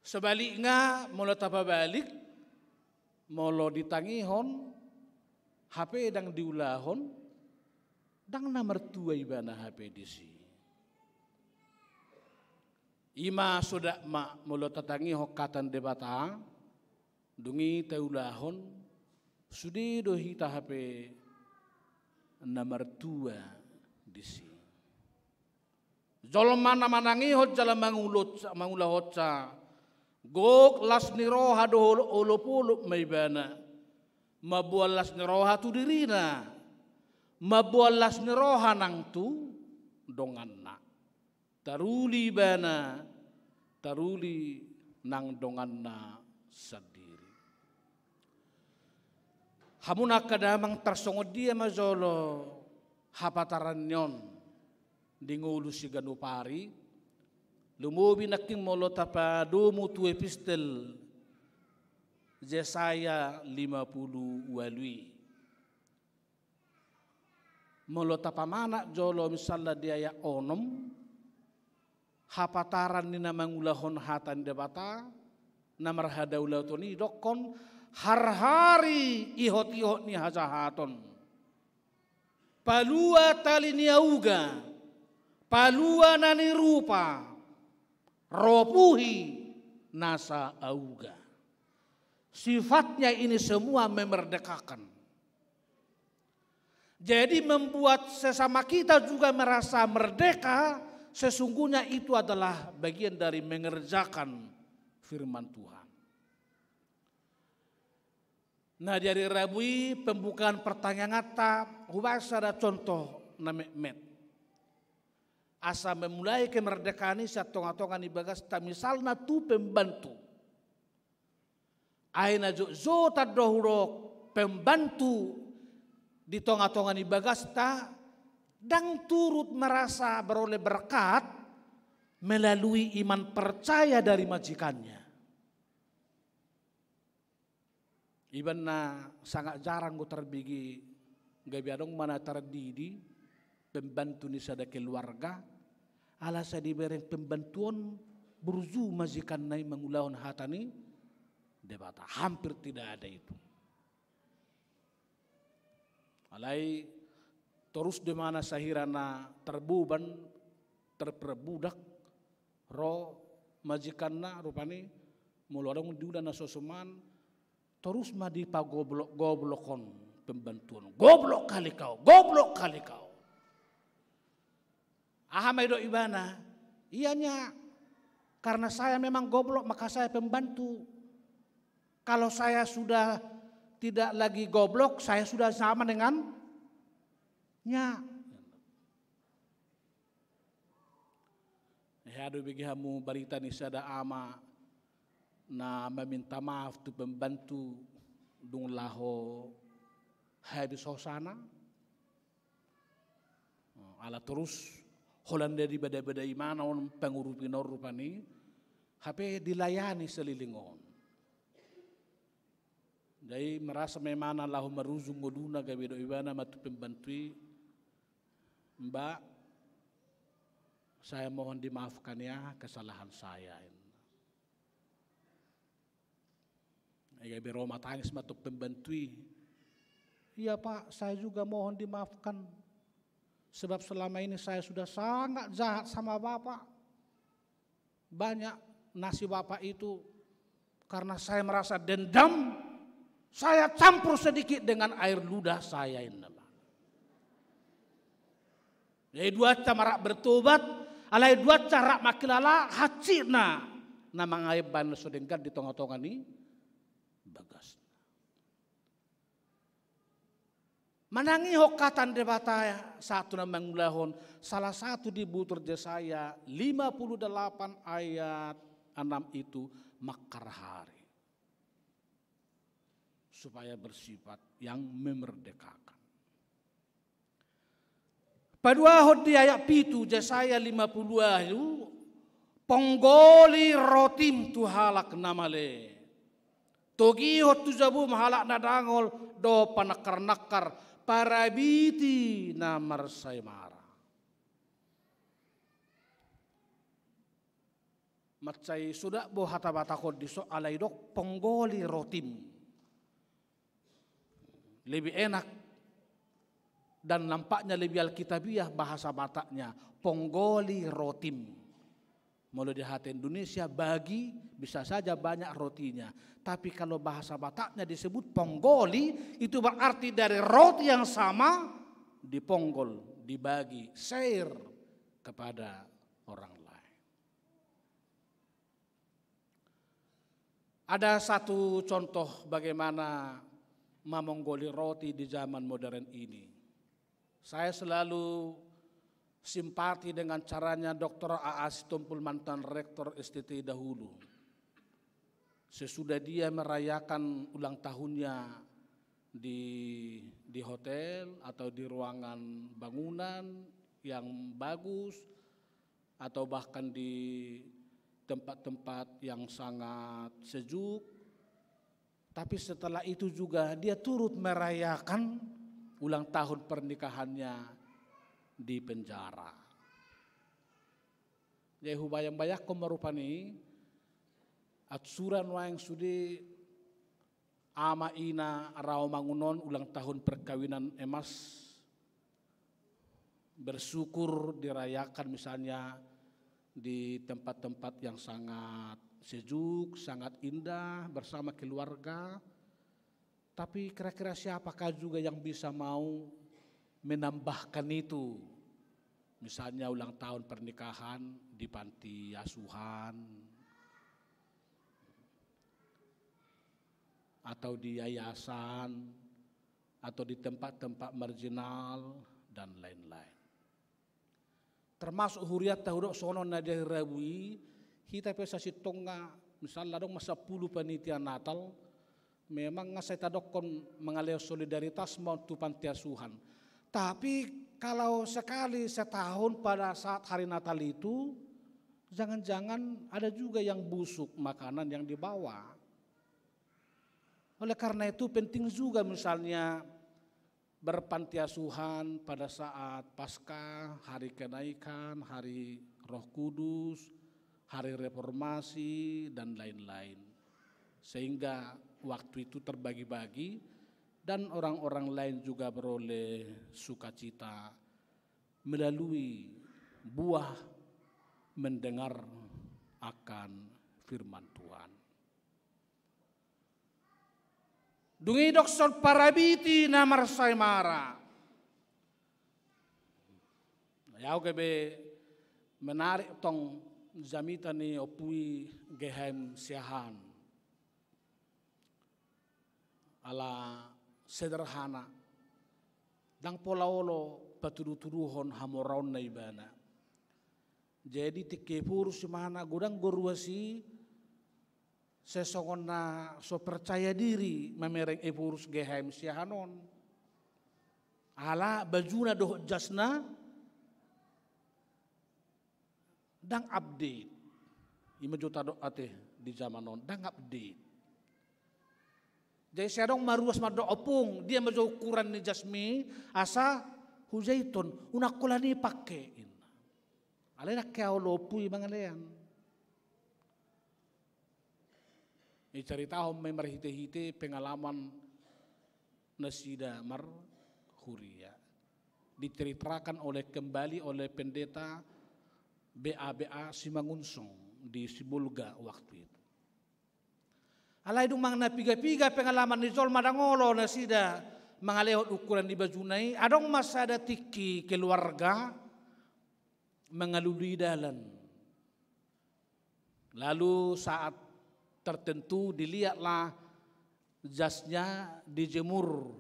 Sebaliknya mula tapabalik, molo ditangihon, HP dang diulahon, dang na mertua ibana HP disi. Ima sudah ma molo tatangiho katan debata, dungi taulahon, sudi dohita HP na mertua disi. Jolman manangihot jala mangulahot sa gok las niroha dohol olopolop may bana. Mabual las niroha tu dirina. Mabual las niroha nang tu dongan na. Taruli bana. Taruli nang dongan na sadiri. Hamuna kadamang tersongod dia mazolo hapataran nyon. Dingulu si ganupari. Lumubi naking molo tapa domu tu epistel Yesaya 50 walui. Molo tapa mana jolo misalnya dia ya onom hapataran ni namang ulahon hatan debata namar hadaulah tu ni dokon har-hari ihot-ihot ni hajahaton. Palua tali ni auga, palua nani rupa, ropuhi nasa auga. Sifatnya ini semua memerdekakan. Jadi membuat sesama kita juga merasa merdeka, sesungguhnya itu adalah bagian dari mengerjakan firman Tuhan. Nah dari Rabui pembukaan pertanyaan ngata, hubasa ada contoh namek-met. Asa memulai kemerdekaan ini satonga-tonga ni bagas ta misalna tu pembantu. Aina zo tadohurok pembantu di tonga-tonga ni bagas ta dang turut merasa beroleh berkat melalui iman percaya dari majikannya. Iban na sangat jarang go terbigi gabiadong mana terdidi pembantu ni sada keluarga alasa dibereng pembantuan berzu majikan nai mengulahon hatani debata hampir tidak ada itu. Alai terus di mana sahirana terbuban terperbudak ro majikanna rupani mulodong diudana sosoman terus madi pa goblokon pembantuan. Goblok kali kau, goblok kali kau. Ahamai do ibana, ianya karena saya memang goblok maka saya pembantu. Kalau saya sudah tidak lagi goblok, saya sudah sama dengan nya. Hadu bagi hamu barita ni sada ama na meminta maaf tu pembantu dung laho habis hosana ala terus Holanda di badai-badai mana on pengurupin rupani HP dilayani selilingon Jadi merasa memang lahu meruzung ngoduna gawe do ibana matu pembantui. Mbak, saya mohon dimaafkan ya kesalahan saya. Gawe Roma tangis matu pembantui. Iya Pak, saya juga mohon dimaafkan. Sebab selama ini saya sudah sangat jahat sama Bapak. Banyak nasi Bapak itu karena saya merasa dendam. Saya campur sedikit dengan air ludah saya ini. Jadi dua cara bertobat, alai dua cara makilala hacina nama ngai ban sodengkat di tengah-tengah ni bagas. Manangi hokatan debata satu nama ngulahon salah satu di butur Yesaya 58 ayat 6 itu makar hari. Supaya bersifat yang memerdekakan. Padua di ayat pitu Yesaya 50 itu ponggoli rotim tu halak namale. Togi hotu jabu mahalak nadangol do panakar-nakar parabiti namar saimara. Macai sudah bo hata-bata ko di soalai dok ponggoli rotim. Lebih enak dan nampaknya lebih alkitabiah bahasa Bataknya ponggoli rotim. Mulai di hati Indonesia bagi bisa saja banyak rotinya, tapi kalau bahasa Bataknya disebut ponggoli itu berarti dari roti yang sama diponggol, dibagi, share kepada orang lain. Ada satu contoh bagaimana memonggoli roti di zaman modern ini. Saya selalu simpati dengan caranya Dr. A.A. Sitompul mantan rektor STT dahulu. Sesudah dia merayakan ulang tahunnya di hotel atau di ruangan bangunan yang bagus atau bahkan di tempat-tempat yang sangat sejuk. Tapi setelah itu juga dia turut merayakan ulang tahun pernikahannya di penjara. Jadi hubayang-bayak ko marupani at suran waeng sudi ama ina rao mangunon ulang tahun perkawinan emas bersyukur dirayakan misalnya di tempat-tempat yang sangat sejuk, sangat indah bersama keluarga. Tapi kira-kira siapakah juga yang bisa mau menambahkan itu? Misalnya ulang tahun pernikahan di panti asuhan atau di yayasan atau di tempat-tempat marginal dan lain-lain. Termasuk huriat tahudok sono nadia rabui kita pesa sitonga misalnya dong masa 10 panitia Natal memang saya tadokon mengalir solidaritas mau tu panti asuhan. Tapi kalau sekali setahun pada saat hari Natal itu jangan-jangan ada juga yang busuk makanan yang dibawa. Oleh karena itu penting juga misalnya berpanti asuhan pada saat Paskah, hari kenaikan, hari Roh Kudus, hari reformasi dan lain-lain. Sehingga waktu itu terbagi-bagi dan orang-orang lain juga beroleh sukacita melalui buah mendengar akan firman Tuhan. Dungi dokson parabiti namar saimara. Yau kebe menarik tong zamita ni opui gehem siahan. Ala sederhana. Dang polaolo patudu-tuduhon hamoraun na ibana. Jadi tikepur simana gudang goruasi sesongon na so percaya diri memereng epurus gehem siahanon. Ala bajuna doh jasna dang update. Ima juta do ate di zaman non dang update. Jadi saya dong maruas mado opung, dia majo ukuran ni jasmi asa hujaitun, unakula ni pakein. Alay nak kaya lopui mangalayan. Ini cerita may marhite-hite pengalaman nasida marhuria. Diceritakan kembali oleh pendeta BABA Simangunsong di Sibulga waktu itu. Alay dung mang napiga-piga pengalaman ni Zol Madangolo nasida mangalehot ukuran di bajunay. Adong masada tiki keluarga mengalului dalan. Lalu saat tertentu dilihatlah jasnya dijemur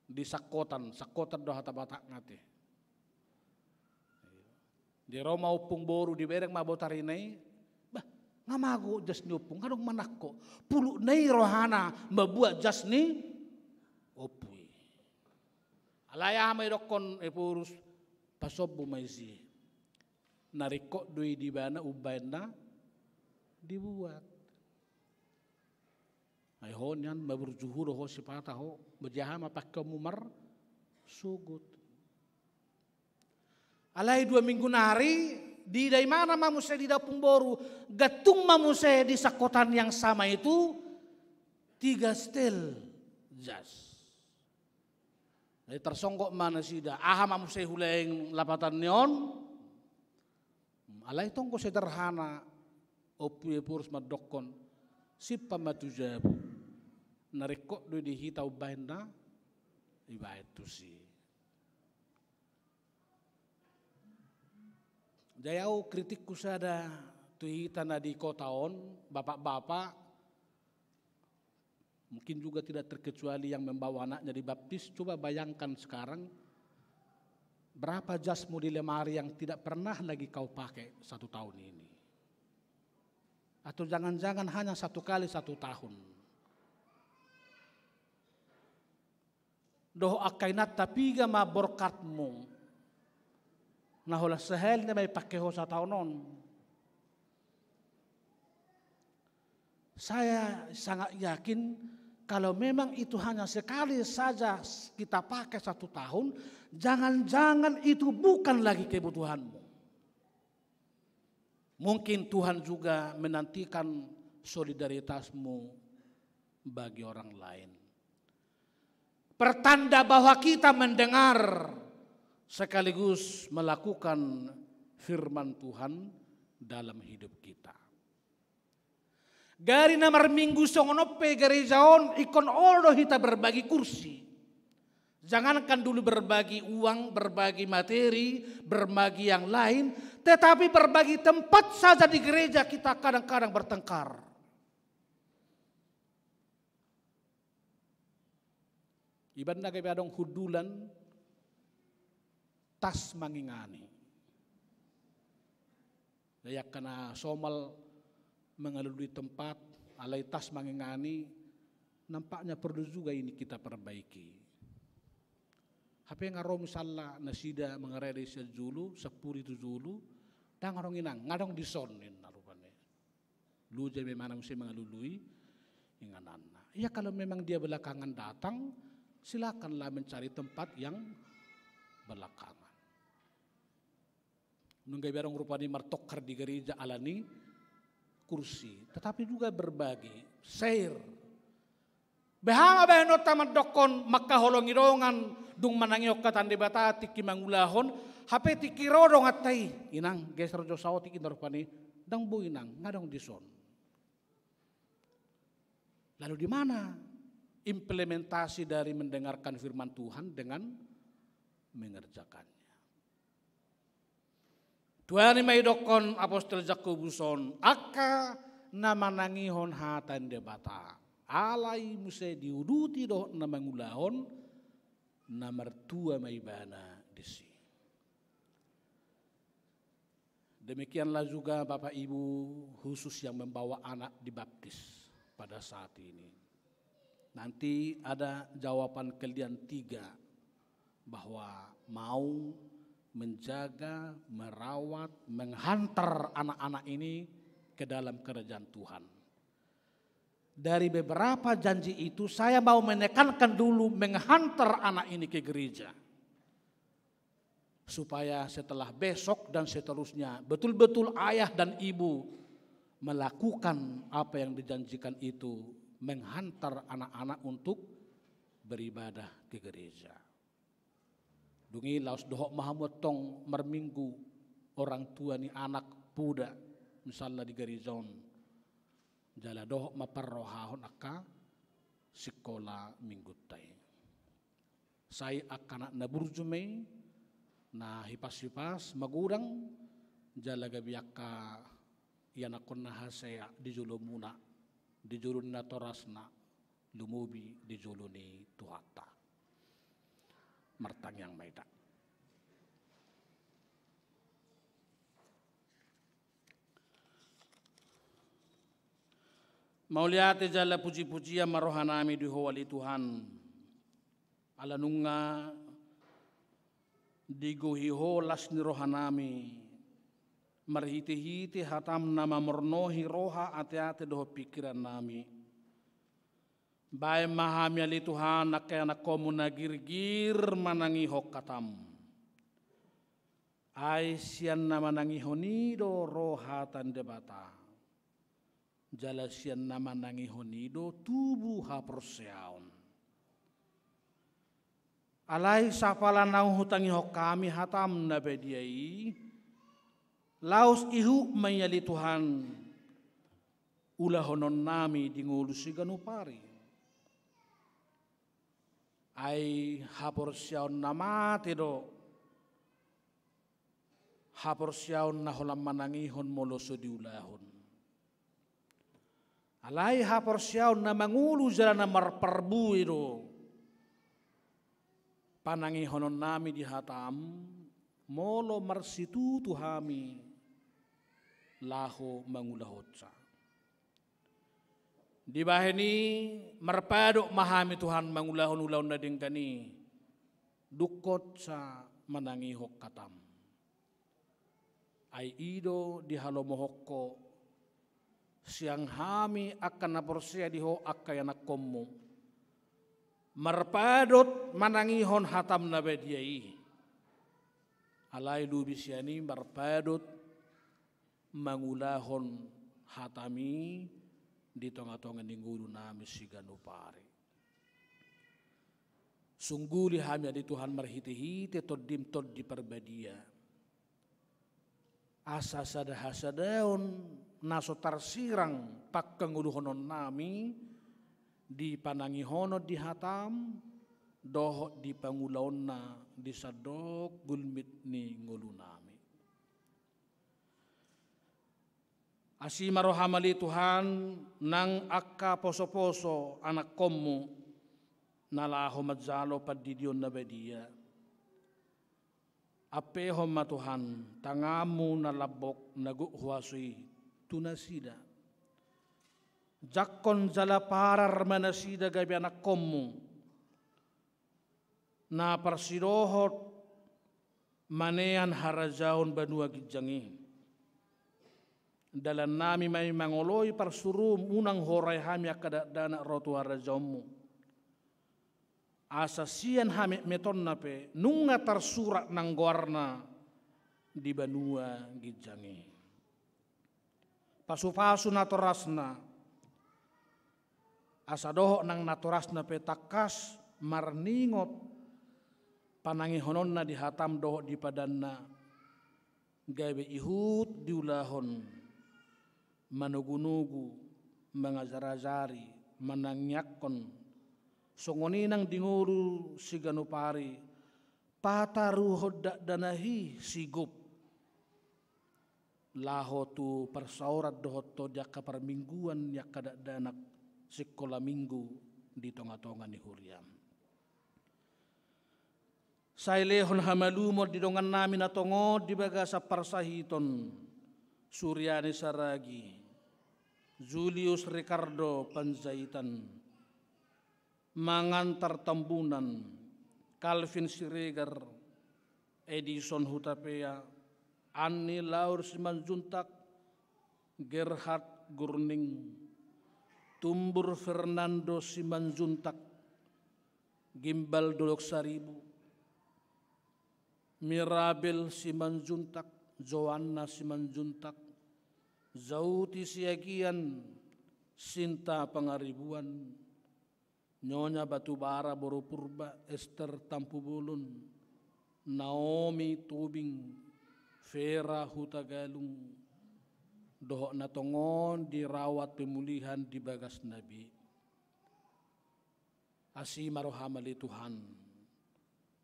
di sakotan doh hata-batak ngate. Di Roma upung boru di bereng mabotarinay, bah ngamago jas ni upung, kadong manakko, pulu nai rohana membuat jas ni opui. Alaya may dokon epurus pasob bumaisi, narikok dui di bana ubain na dibuat. Ayhon yan maburjuhuro ho sipata ho berjahama pakai mumar sugut. Alay 2 minggu nari di dari mana mamuse di dapung boru gatung mamuse di sakotan yang sama itu 3 stel jas. Jadi tersonggok mana sida aha mamuse huleng lapatan neon. Alay tongko sederhana opue purus madokon sipa matujabu narikok do dihitau bainda iba itu si jayau kritikku sada tuhita na di kotaon bapak-bapak mungkin juga tidak terkecuali yang membawa anaknya dibaptis. Coba bayangkan sekarang berapa jasmu di lemari yang tidak pernah lagi kau pakai 1 tahun ini. Atau jangan-jangan hanya 1 kali 1 tahun. Doh akainat tapi gama berkatmu. Nah olah sehel na may pakai ho 1 tahun non. Saya sangat yakin kalau memang itu hanya sekali saja kita pakai 1 tahun, jangan-jangan itu bukan lagi kebutuhanmu. Mungkin Tuhan juga menantikan solidaritasmu bagi orang lain. Pertanda bahwa kita mendengar sekaligus melakukan firman Tuhan dalam hidup kita. Gari namar minggu songonope gerejaon ikon oldo kita berbagi kursi. Jangankan dulu berbagi uang, berbagi materi, berbagi yang lain, tetapi berbagi tempat saja di gereja kita kadang-kadang bertengkar. Ibanda kay adong hudulan tas mangingani. Dayak kana somal mengalului tempat alay tas mangingani, nampaknya perlu juga ini kita perbaiki. Hape ngaro misalnya nasida mengerede sejulu, 10 itu julu, dan ngarong inang, ngadong disonin narupane. Lu jadi memang mesti mengalului inganana. Ya kalau memang dia belakangan datang, silakanlah mencari tempat yang belakangan. Nunggai barang rupanya martokar di gereja alani kursi, tetapi juga berbagi, share. Behama behenot tamat dokon maka holongidongan dung manangiok katan debata tiki mangulahon hape tiki rodong atai inang geser jo sawo tiki narupani dang bu inang ngadong dison. Lalu di mana implementasi dari mendengarkan firman Tuhan dengan mengerjakannya? Tuhan may dokon apostol Jakobuson aka namanangihon hatan debata. Alay muse diuduti doh na mangulahon na mertua may bana disi. Demikianlah juga Bapak Ibu khusus yang membawa anak dibaptis pada saat ini. Nanti ada jawaban kalian 3 bahwa mau menjaga, merawat, menghantar anak-anak ini ke dalam kerajaan Tuhan. Dari beberapa janji itu saya mau menekankan dulu menghantar anak ini ke gereja. Supaya setelah besok dan seterusnya betul-betul ayah dan ibu melakukan apa yang dijanjikan itu, menghantar anak-anak untuk beribadah ke gereja. Dungi laos dohok mahamot tong merminggu orang tua ni anak puda misalnya di gerizon. Jala dohok maparrohahon akka sekolah minggu tay. Saya akan na burjume na hipas-hipas magurang jala gabiaka yanakon na hasaya di julo muna di julo na torasna lumubi di julo ni tuhata martang yang maida. Mauliate jala puji-pujian marohanami di hawali Tuhan. Alanunga digohiho las ni rohanami. Marhiti-hiti hatam nama mornohi roha ate-ate doho pikiran nami. Bae mahami ali Tuhan nakaya nakomu nagir-gir manangiho katam. Ay siyan na manangiho nido roha tandebata. Jalasian nama nangihonido tubuh haperseaon. Alai sapala nau hutangi kami hatam nabediai. Laos ihu mayali Tuhan. Ulahonon nami di ngulusi ganupari. Ai haperseaon nama tedo. Haperseaon naholam manangihon moloso diulahon. Alai haporsiaw na mangulu jalan na marparbu ito. Panangihonon nami di hatam, molo marsitu tuhami, laho mangulahotsa. Di bahini marpadok mahami Tuhan mangulahon-ulahon na din kani, dukot sa manangihok katam. Ay ido di halomohokko, siang hami akan naporsia diho akaya nakommu. Marpadot manangihon hatam nabediai. Alai lubisiani marpadot mangulahon hatami di tonga-tonga ninggulu nami siganupari. Sungguli hami di Tuhan marhiti-hiti toddim tod di perbadia. Asa sada-hasadaon naso tarsirang pakkanguluhonon nami di panangihono di hatam doho di pangulaon na di sadok gulmit ni ngulu nami. Asima rohamali Tuhan nang akka poso-poso anak komu nalaho madzalo padidion na bedia. Apehom ma Tuhan tangamu nalabok naguhwasui tunasida. Jakon jala parar manasida gabi anak komu. Na parsirohot manean harajaon banua gijangi. Dalam nami may mangoloi parsurum unang horay hami akadadana rotu harajaonmu. Asasian hami meton nape nunga tarsurak nang guarna di banua gijangi. Pasu-pasu natorasna asadoho nang natorasna pe takas marningot panangihononna di hatam doho di padanna gawe ihut diulahon manugu-nugu mangazar-azari manangyakon songoninang dinguru siganupari pataru hodda danahi sigup laho tu persaurat dohoto jaka permingguan yak kada danak sekolah minggu di tonga-tonga ni huriam. Sailehon hamalumod di dongan namin natongo di bagasa parsahiton Suryani Saragi, Julius Ricardo Panjaitan, Mangantar Tambunan, Calvin Siregar, Edison Hutapea, Anni Laur Simanjuntak, Gerhard Gurning, Tumbur Fernando Simanjuntak, Gimbal Dolok Saribu, Mirabel Simanjuntak, Joanna Simanjuntak, Zauti Siagian, Sinta Pangaribuan, Nyonya Batubara Boropurba, Esther Tampubulun, Naomi Tubing, Vera Hutagalung, dohok na tongon dirawat pemulihan di bagas Nabi. Asi marohamali Tuhan.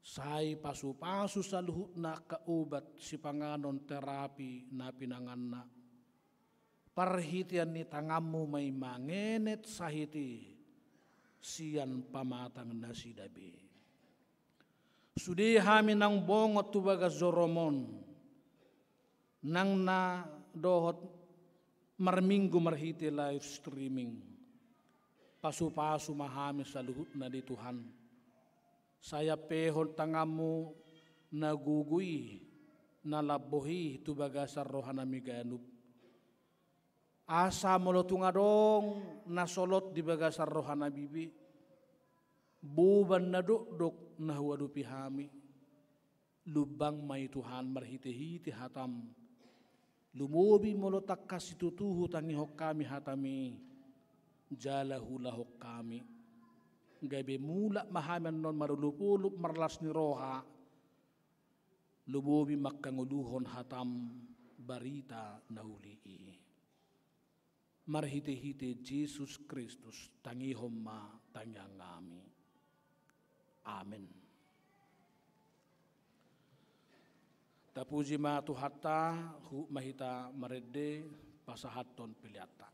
Say pasu-pasu sa luhut na kaubat si panganon terapi na pinangan na. Parhitian ni tangamu may mangenet sahiti siyan pamatang na si Dabi. Sudi hami nang bongot tubaga Zoromon nang na dohot marminggu marhiti live streaming. Pasu-pasu mahami sa luhut na di Tuhan. Saya pehon tangamu nagugui nalabohi tubaga sa rohana miganub. Asa molotungadong nasolot di baga sa rohana bibi. Buban na dok na huwadupi hami. Lubang may Tuhan marhiti-hiti hatam. Lumobi molotak kasitutuhu tangihok kami hatami. Jalahulahok kami. Gabi mula mahaman non marulupulup marlas ni roha. Lumobi makanguluhon hatam barita na hulii. Marhiti-hiti Jesus Kristus tangihom ma tangyang kami. Amen. Tapuji ma tuhata hu mahita marede pasahaton piliata.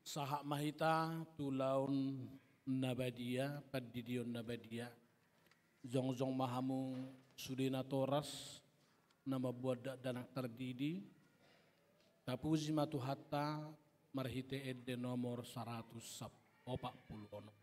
Sahak mahita tulaun nabadia padidion nabadia zong mahamu sudina toras nama buat danak terdidi tapuzi matu hatta marhite edde nomor 140 ono.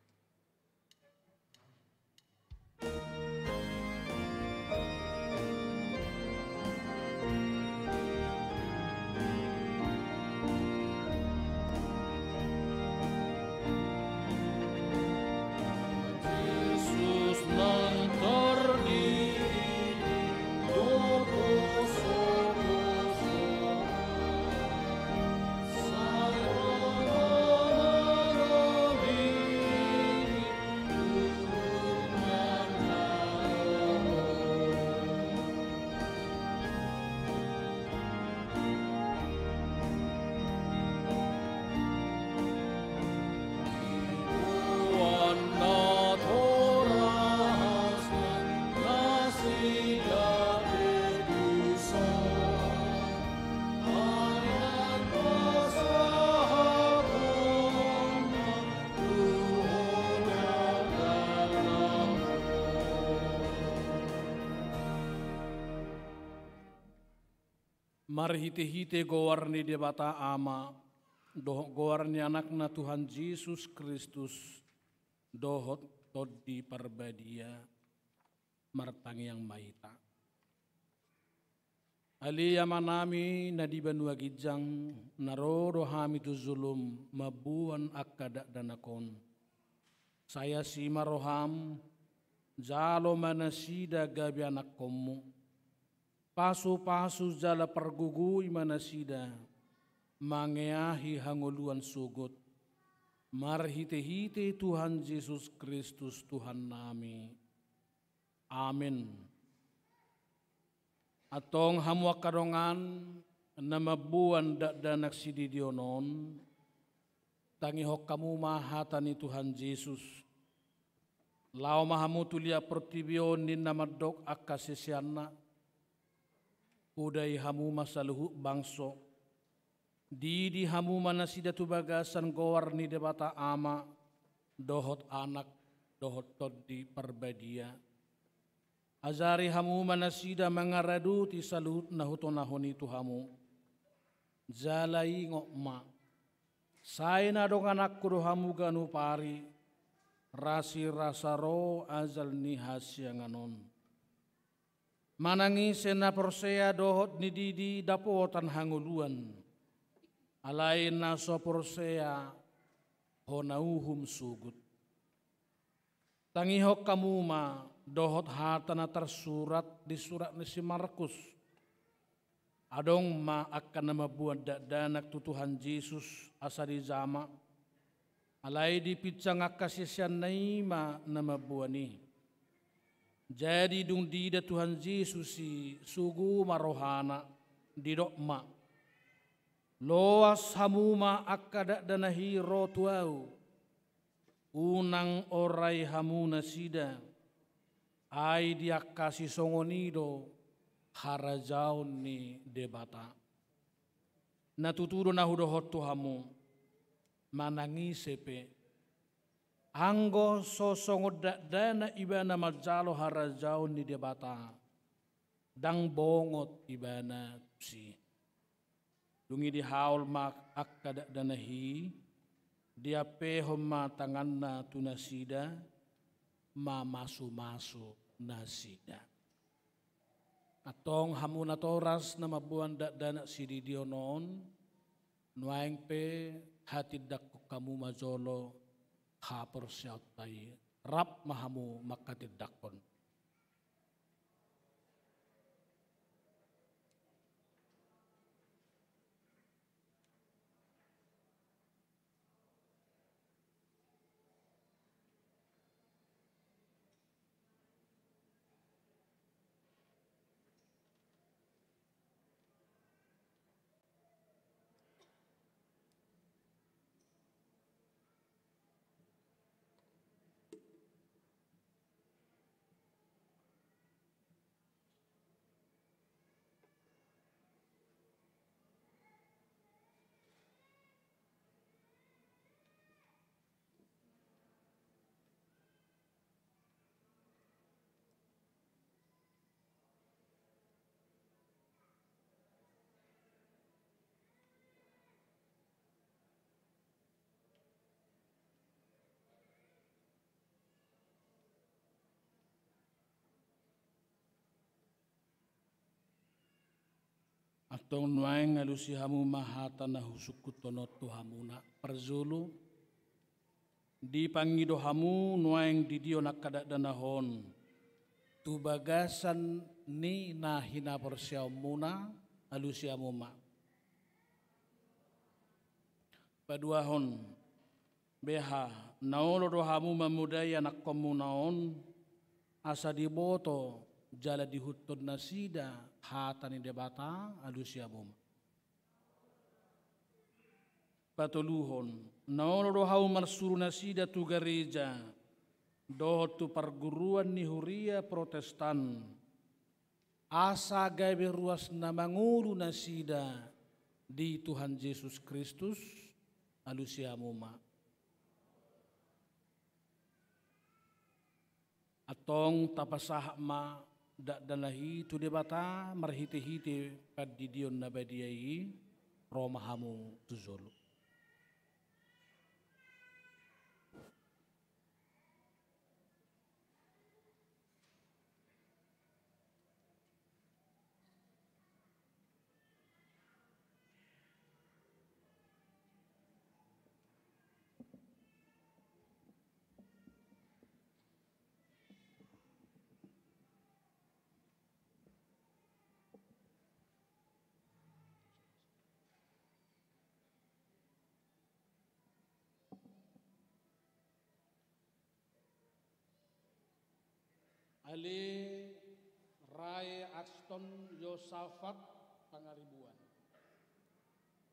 Marhite-hite gowarni debata ama, dohok gowarni anakna Tuhan Yesus Kristus, dohot todi parbadia, martangi yang maita. Ali yamanami nadibanua gijang, naroro hamitu zulum, mabuan akada danakon. Saya si maroham, jalo manasida gabi anak komu. Pasu-pasu jala pergugui manasida, mangeahi hanguluan sugut, marhite-hite Tuhan Yesus Kristus Tuhan nami. Amin. Atong hamwa karongan nama buan danak sididionon, tangihok kamu mahatani Tuhan Yesus. Lau mahamu tulia pertibion ni nama dok akasisiana, udai hamu masaluhu bangso, di hamu manasida tu bagasan gowarni debata ama, dohot anak, dohot todi perbadia. Azari hamu manasida mangaradu ti saluhut nahutonahoni tu hamu. Jalai ngokma, sayna dong anak kudu hamu ganu pari, rasi rasaro azal nihasyanganon. Manangi sena persea dohot nididi dapotan hanguluan. Alain naso persea honauhum sugut. Tangihok kamuma dohot hatana tersurat di surat nisi Markus. Adong ma akan nama buat danak tu Tuhan Yesus asari zama. Alai di picang akasisian naima nama buani. Jadi dung dida Tuhan Yesus si sugu marohana didok ma. Loas hamuma akada danahi rotuau. Unang orai hamuna sida. Ai dia kasih songonido harajaun ni debata. Natuturo nahudo hotu hamu. Manangi sepe. Anggo sosongo dana ibana majalo harajaun ni debata. Dang bongot ibana si. Dungi di haul mak akkada danahi. Dia pehom ma tanganna tunasida. Ma masu-masu nasida. Atong hamuna toras na mabuan dana sididionon. Nuaing pe hati dakku kamu majolo. Hapor siyaw tayo, rap mahamu makatidakon. Atong nuaing alusihamu mahata na husukutono tuhamuna perzulu di pangidohamu nuaing didio nakadadanahon tu bagasan ni nahina persiaw muna alusihamu ma paduahon beha naolo dohamu mamudaya nakkomunaon asa diboto jala dihutod nasida hata ni debata alusihamu patuluhon naolo dohamu marsuru nasida tu gereja doho tu perguruan ni huria Protestan asa gawe ruas na mangulu nasida di Tuhan Yesus Kristus alusihamu ma atong tapasah ma dak danahi tu debata marhite-hite kadidion nabadiai romahamu tuzolo. Ali Rai Aston Yosafat Pangaribuan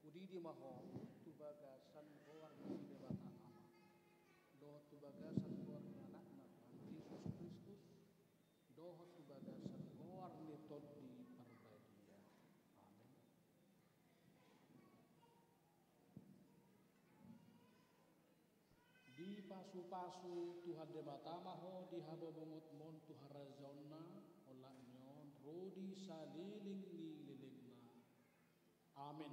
Udidi maho tu bagasan goar di debata ama doh tu bagasan goar ni anak Tuhan Yesus Kristus doh tu bagasan goar ni tod di perbadia amin. Di pasu-pasu Tuhan debata maho di habobongot mon Tuhan razona olah nyon rodi saliling ni lilingna amin.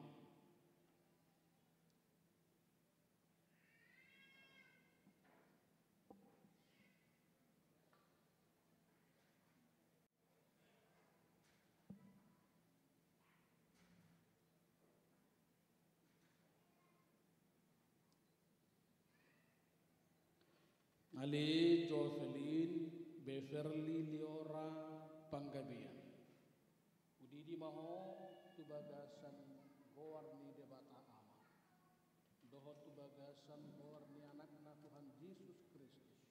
Ali Jocelyn Beverly Liora Panggabian Udidi maho tu bagasan goar ni debata ama doho tu bagasan goar ni anak Tuhan Yesus Kristus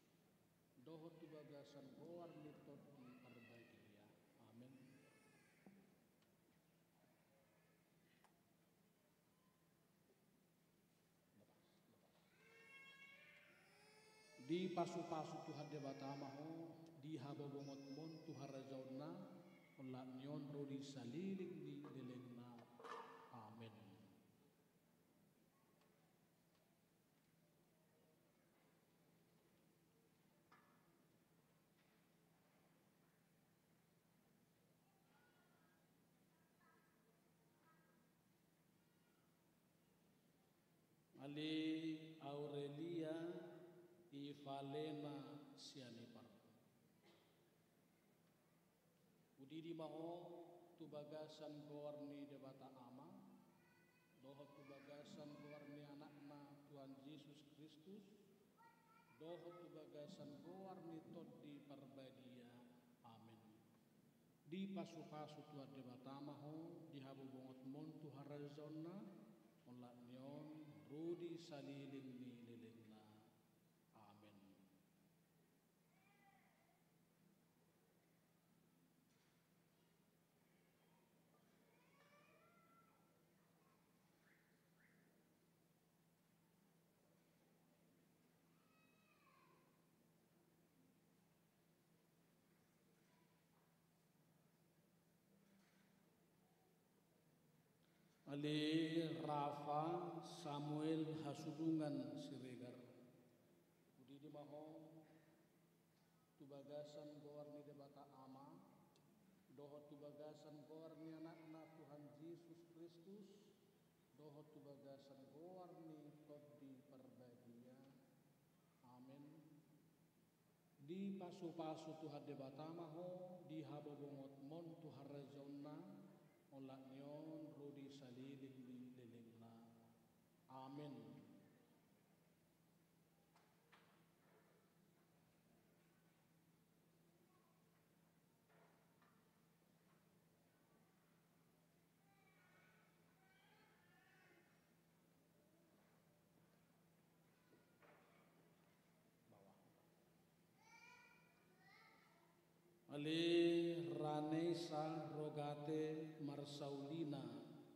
doho tu bagasan goar ni tod di perbadia amin. Di pasu-pasu Tuhan debata maho di habobongot mon Tuhan rajauna olah nyon rodi saliling di lelengna amin. Ali Aurelia Ivalena Sianipar Udidi maho tu bagasan goar ni debata ama doho tu bagasan goar ni anakna Tuhan Yesus Kristus doho tu bagasan goar ni tod di perbadia amin. Di pasu-pasu Tuhan debata maho di habobongot mon Tuhan razona olah nyon rudi saliling ni lilingna amin. Ali Rafa Samuel Hasudungan Siregar Udidi maho tu bagasan goar ni debata ama doho tu bagasan goar ni anakna Tuhan Yesus Kristus doho tu bagasan goar ni tod di perbadia amin. Di pasu-pasu Tuhan debata maho di habobongot mon Tuhan rajauna Ola nyon rudi saliling lilingna. Amin. Ali Ranesa Rogate Marsaulina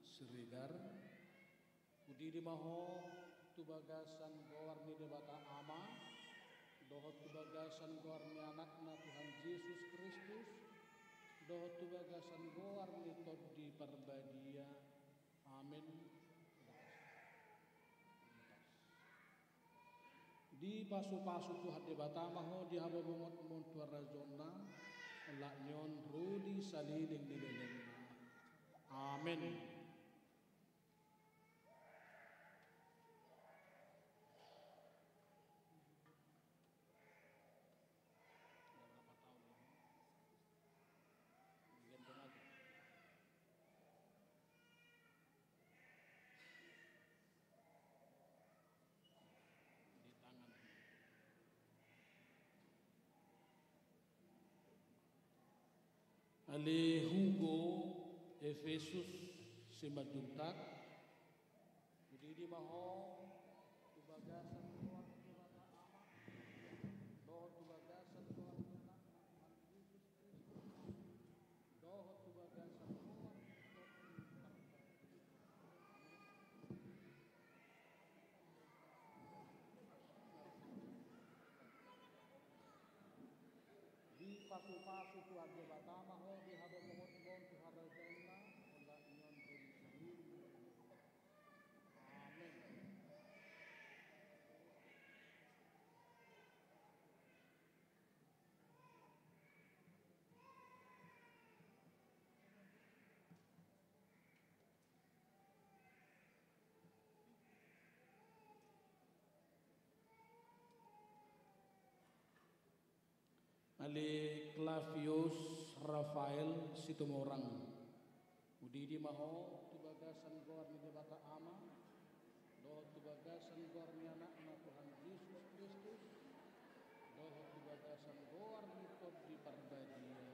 Siregar Udidi Maho Tubagasan Gowarni Debata Ama Dohot Tubagasan Gowarni Anakna Tuhan Yesus Kristus Dohot Tubagasan Gowarni Todi Parbadia. Amin. Di pasu-pasu Tuhan Debata Maho di hababungot montuara zona Lak nyon rudi saliling dilelengna. Amin. Ali Hugo Efesus Simajuntak Udidi Maho Tubagasan Tuhan Debata Ama Dohot Tubagasan Tuhan Tuhan Yesus Kristus Dohot Tubagasan Tuhan di pasu-pasu Tuhan Debata Maho di hababungot Tuhan Rajana Ola nyon rudi saliling. Amin. Ali Clavius Rafael Situmorang Udidi Maho Tubagasan Gowarni Debata Ama Dohot Tubagasan Gowarni Anakna Tuhan Yesus Kristus Dohot Tubagasan Gowarni Todi Parbadia.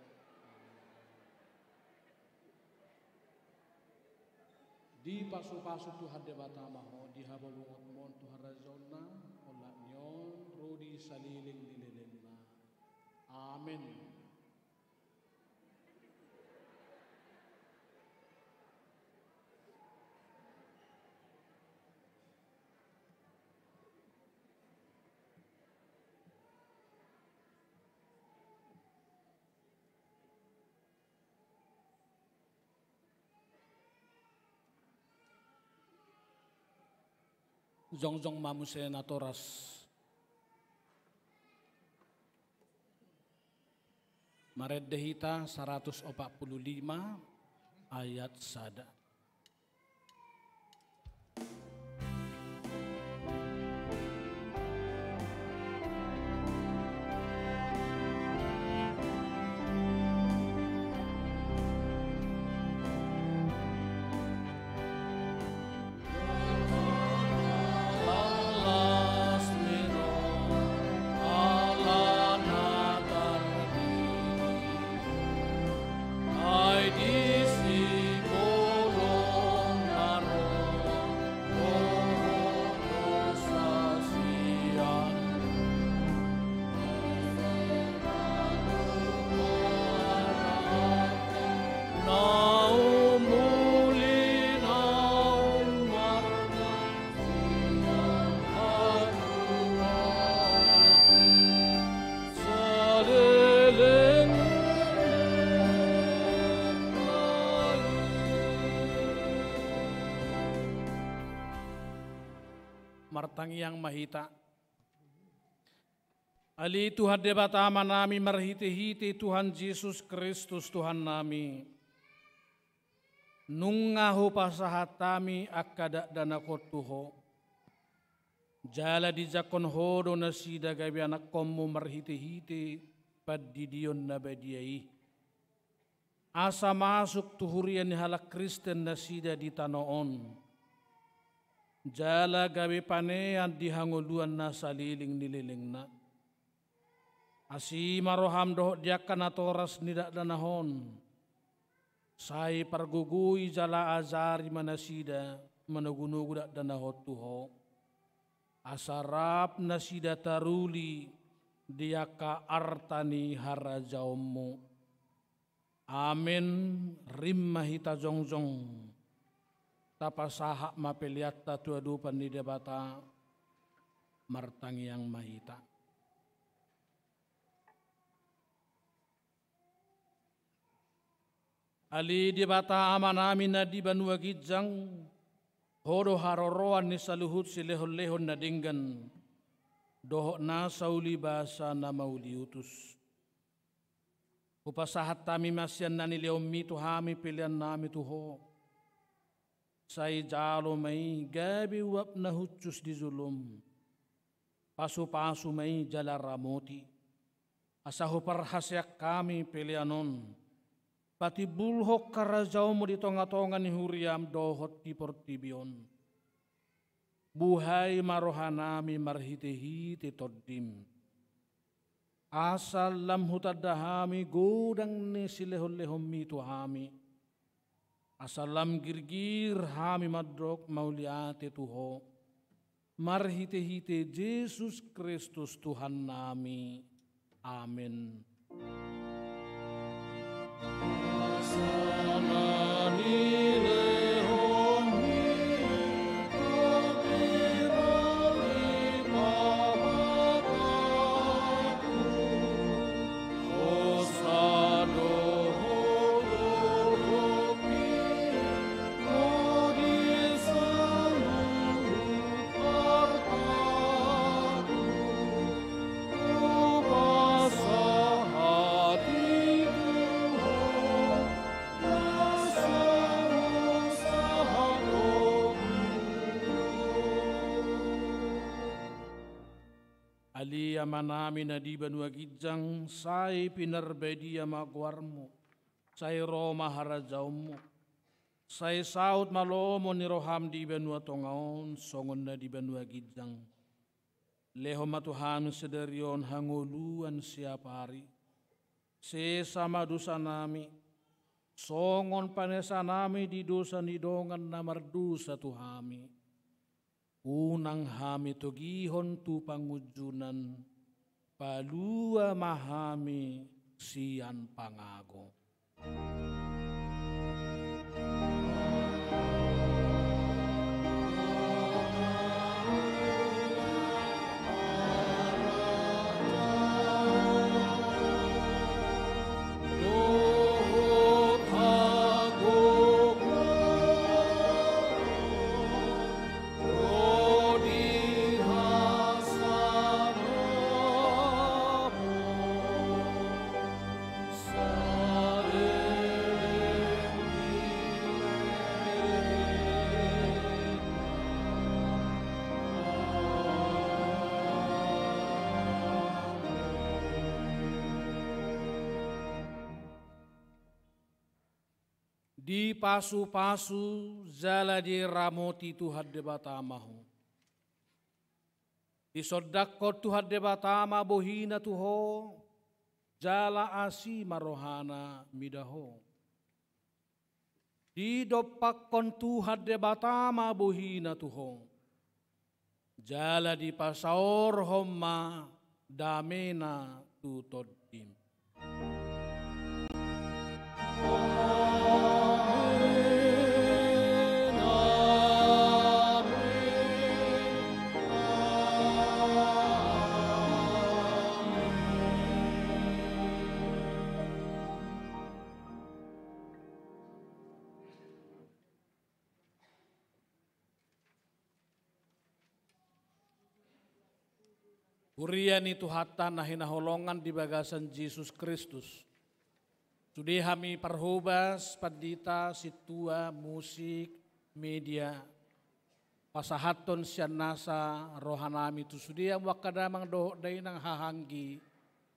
Di pasu-pasu Tuhan Debata Maho di hababungot mon Tuhan Razona Ola nyon rudi saliling dilelengna. Amin. Zongjong mamuse natoras Maret Dehita 145 ayat 1. Martang yang mahita. Ali Tuhan Debata Ama nami marhiti-hiti Tuhan Yesus Kristus Tuhan nami. Nungahu pasahatami akada dana kotuho. Jala di jakon hodo nasida gabi anak komu marhiti-hiti padidion nabadiai. asa masuk tuhurian ni halak Kristen na sida di tanoon. Jala gabi panean di hanguluan na saliling nililing na. Asi maroham doh diakan atoras nidak danahon. Sai pargugui jala azari manasida managunugudak danahot tuho. Asarap nasida taruli diaka artani harajaumu. Amin rimma hita jongjong. Tapasahak mapeliatta tuadupan di debata martangiang mahita. Ali debata amanami na di banua gijang hodo haroroan ni saluhut si lehon-lehon na dinggan dohok na sauli basa na mauli utus. Upasahat tami masyan na nileomi tuhami pilihan nami tuho. Say jalo may gabi wap na hutsus di zulum. Pasu-pasu may jalaramoti. Asahu parhasyak kami pilihanon. Pati bulhok karajaw mo di tonga-tonga ni huriam dohot di portibion. Buhay marohanami marhite-hite toddim. Asal lam hutadahami godang ni silehon-lehon mito hami. Asal lam girgir hami madrok mauliate tuho. Marhite-hite Yesus Kristus Tuhan nami. Amin. Ali amanami na di banua gijang say pinarbedi magwarmo say Roma harajaumo say saut malomo ni roham di banua tongaon songon na di banua gijang leho matuhan sederion hanguluan siapa hari sesama dosa nami songon panesa nami di dosa nidongan namardusa tuhami. Unang hami togihon tu pangujunan, palua mahami sian pangago. Di pasu-pasu zala di ramoti Tuhan debatamahu. Di sodakot Tuhan debatama bohina tuho, jala asi marohana midaho. Di dopakon Tuhan debatama bohina tuho, jala di pasaor homma damena tutoddim. Urian itu hatta na hinaholongan di bagasan Yesus Kristus. Sudi kami perhubas, padita, situa, musik, media, pasahaton siyan nasa rohanami tu sudi ang wakadamang doho day ng hahanggi.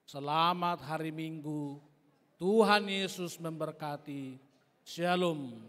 Salamat hari Minggu, Tuhan Yesus memberkati. Shalom.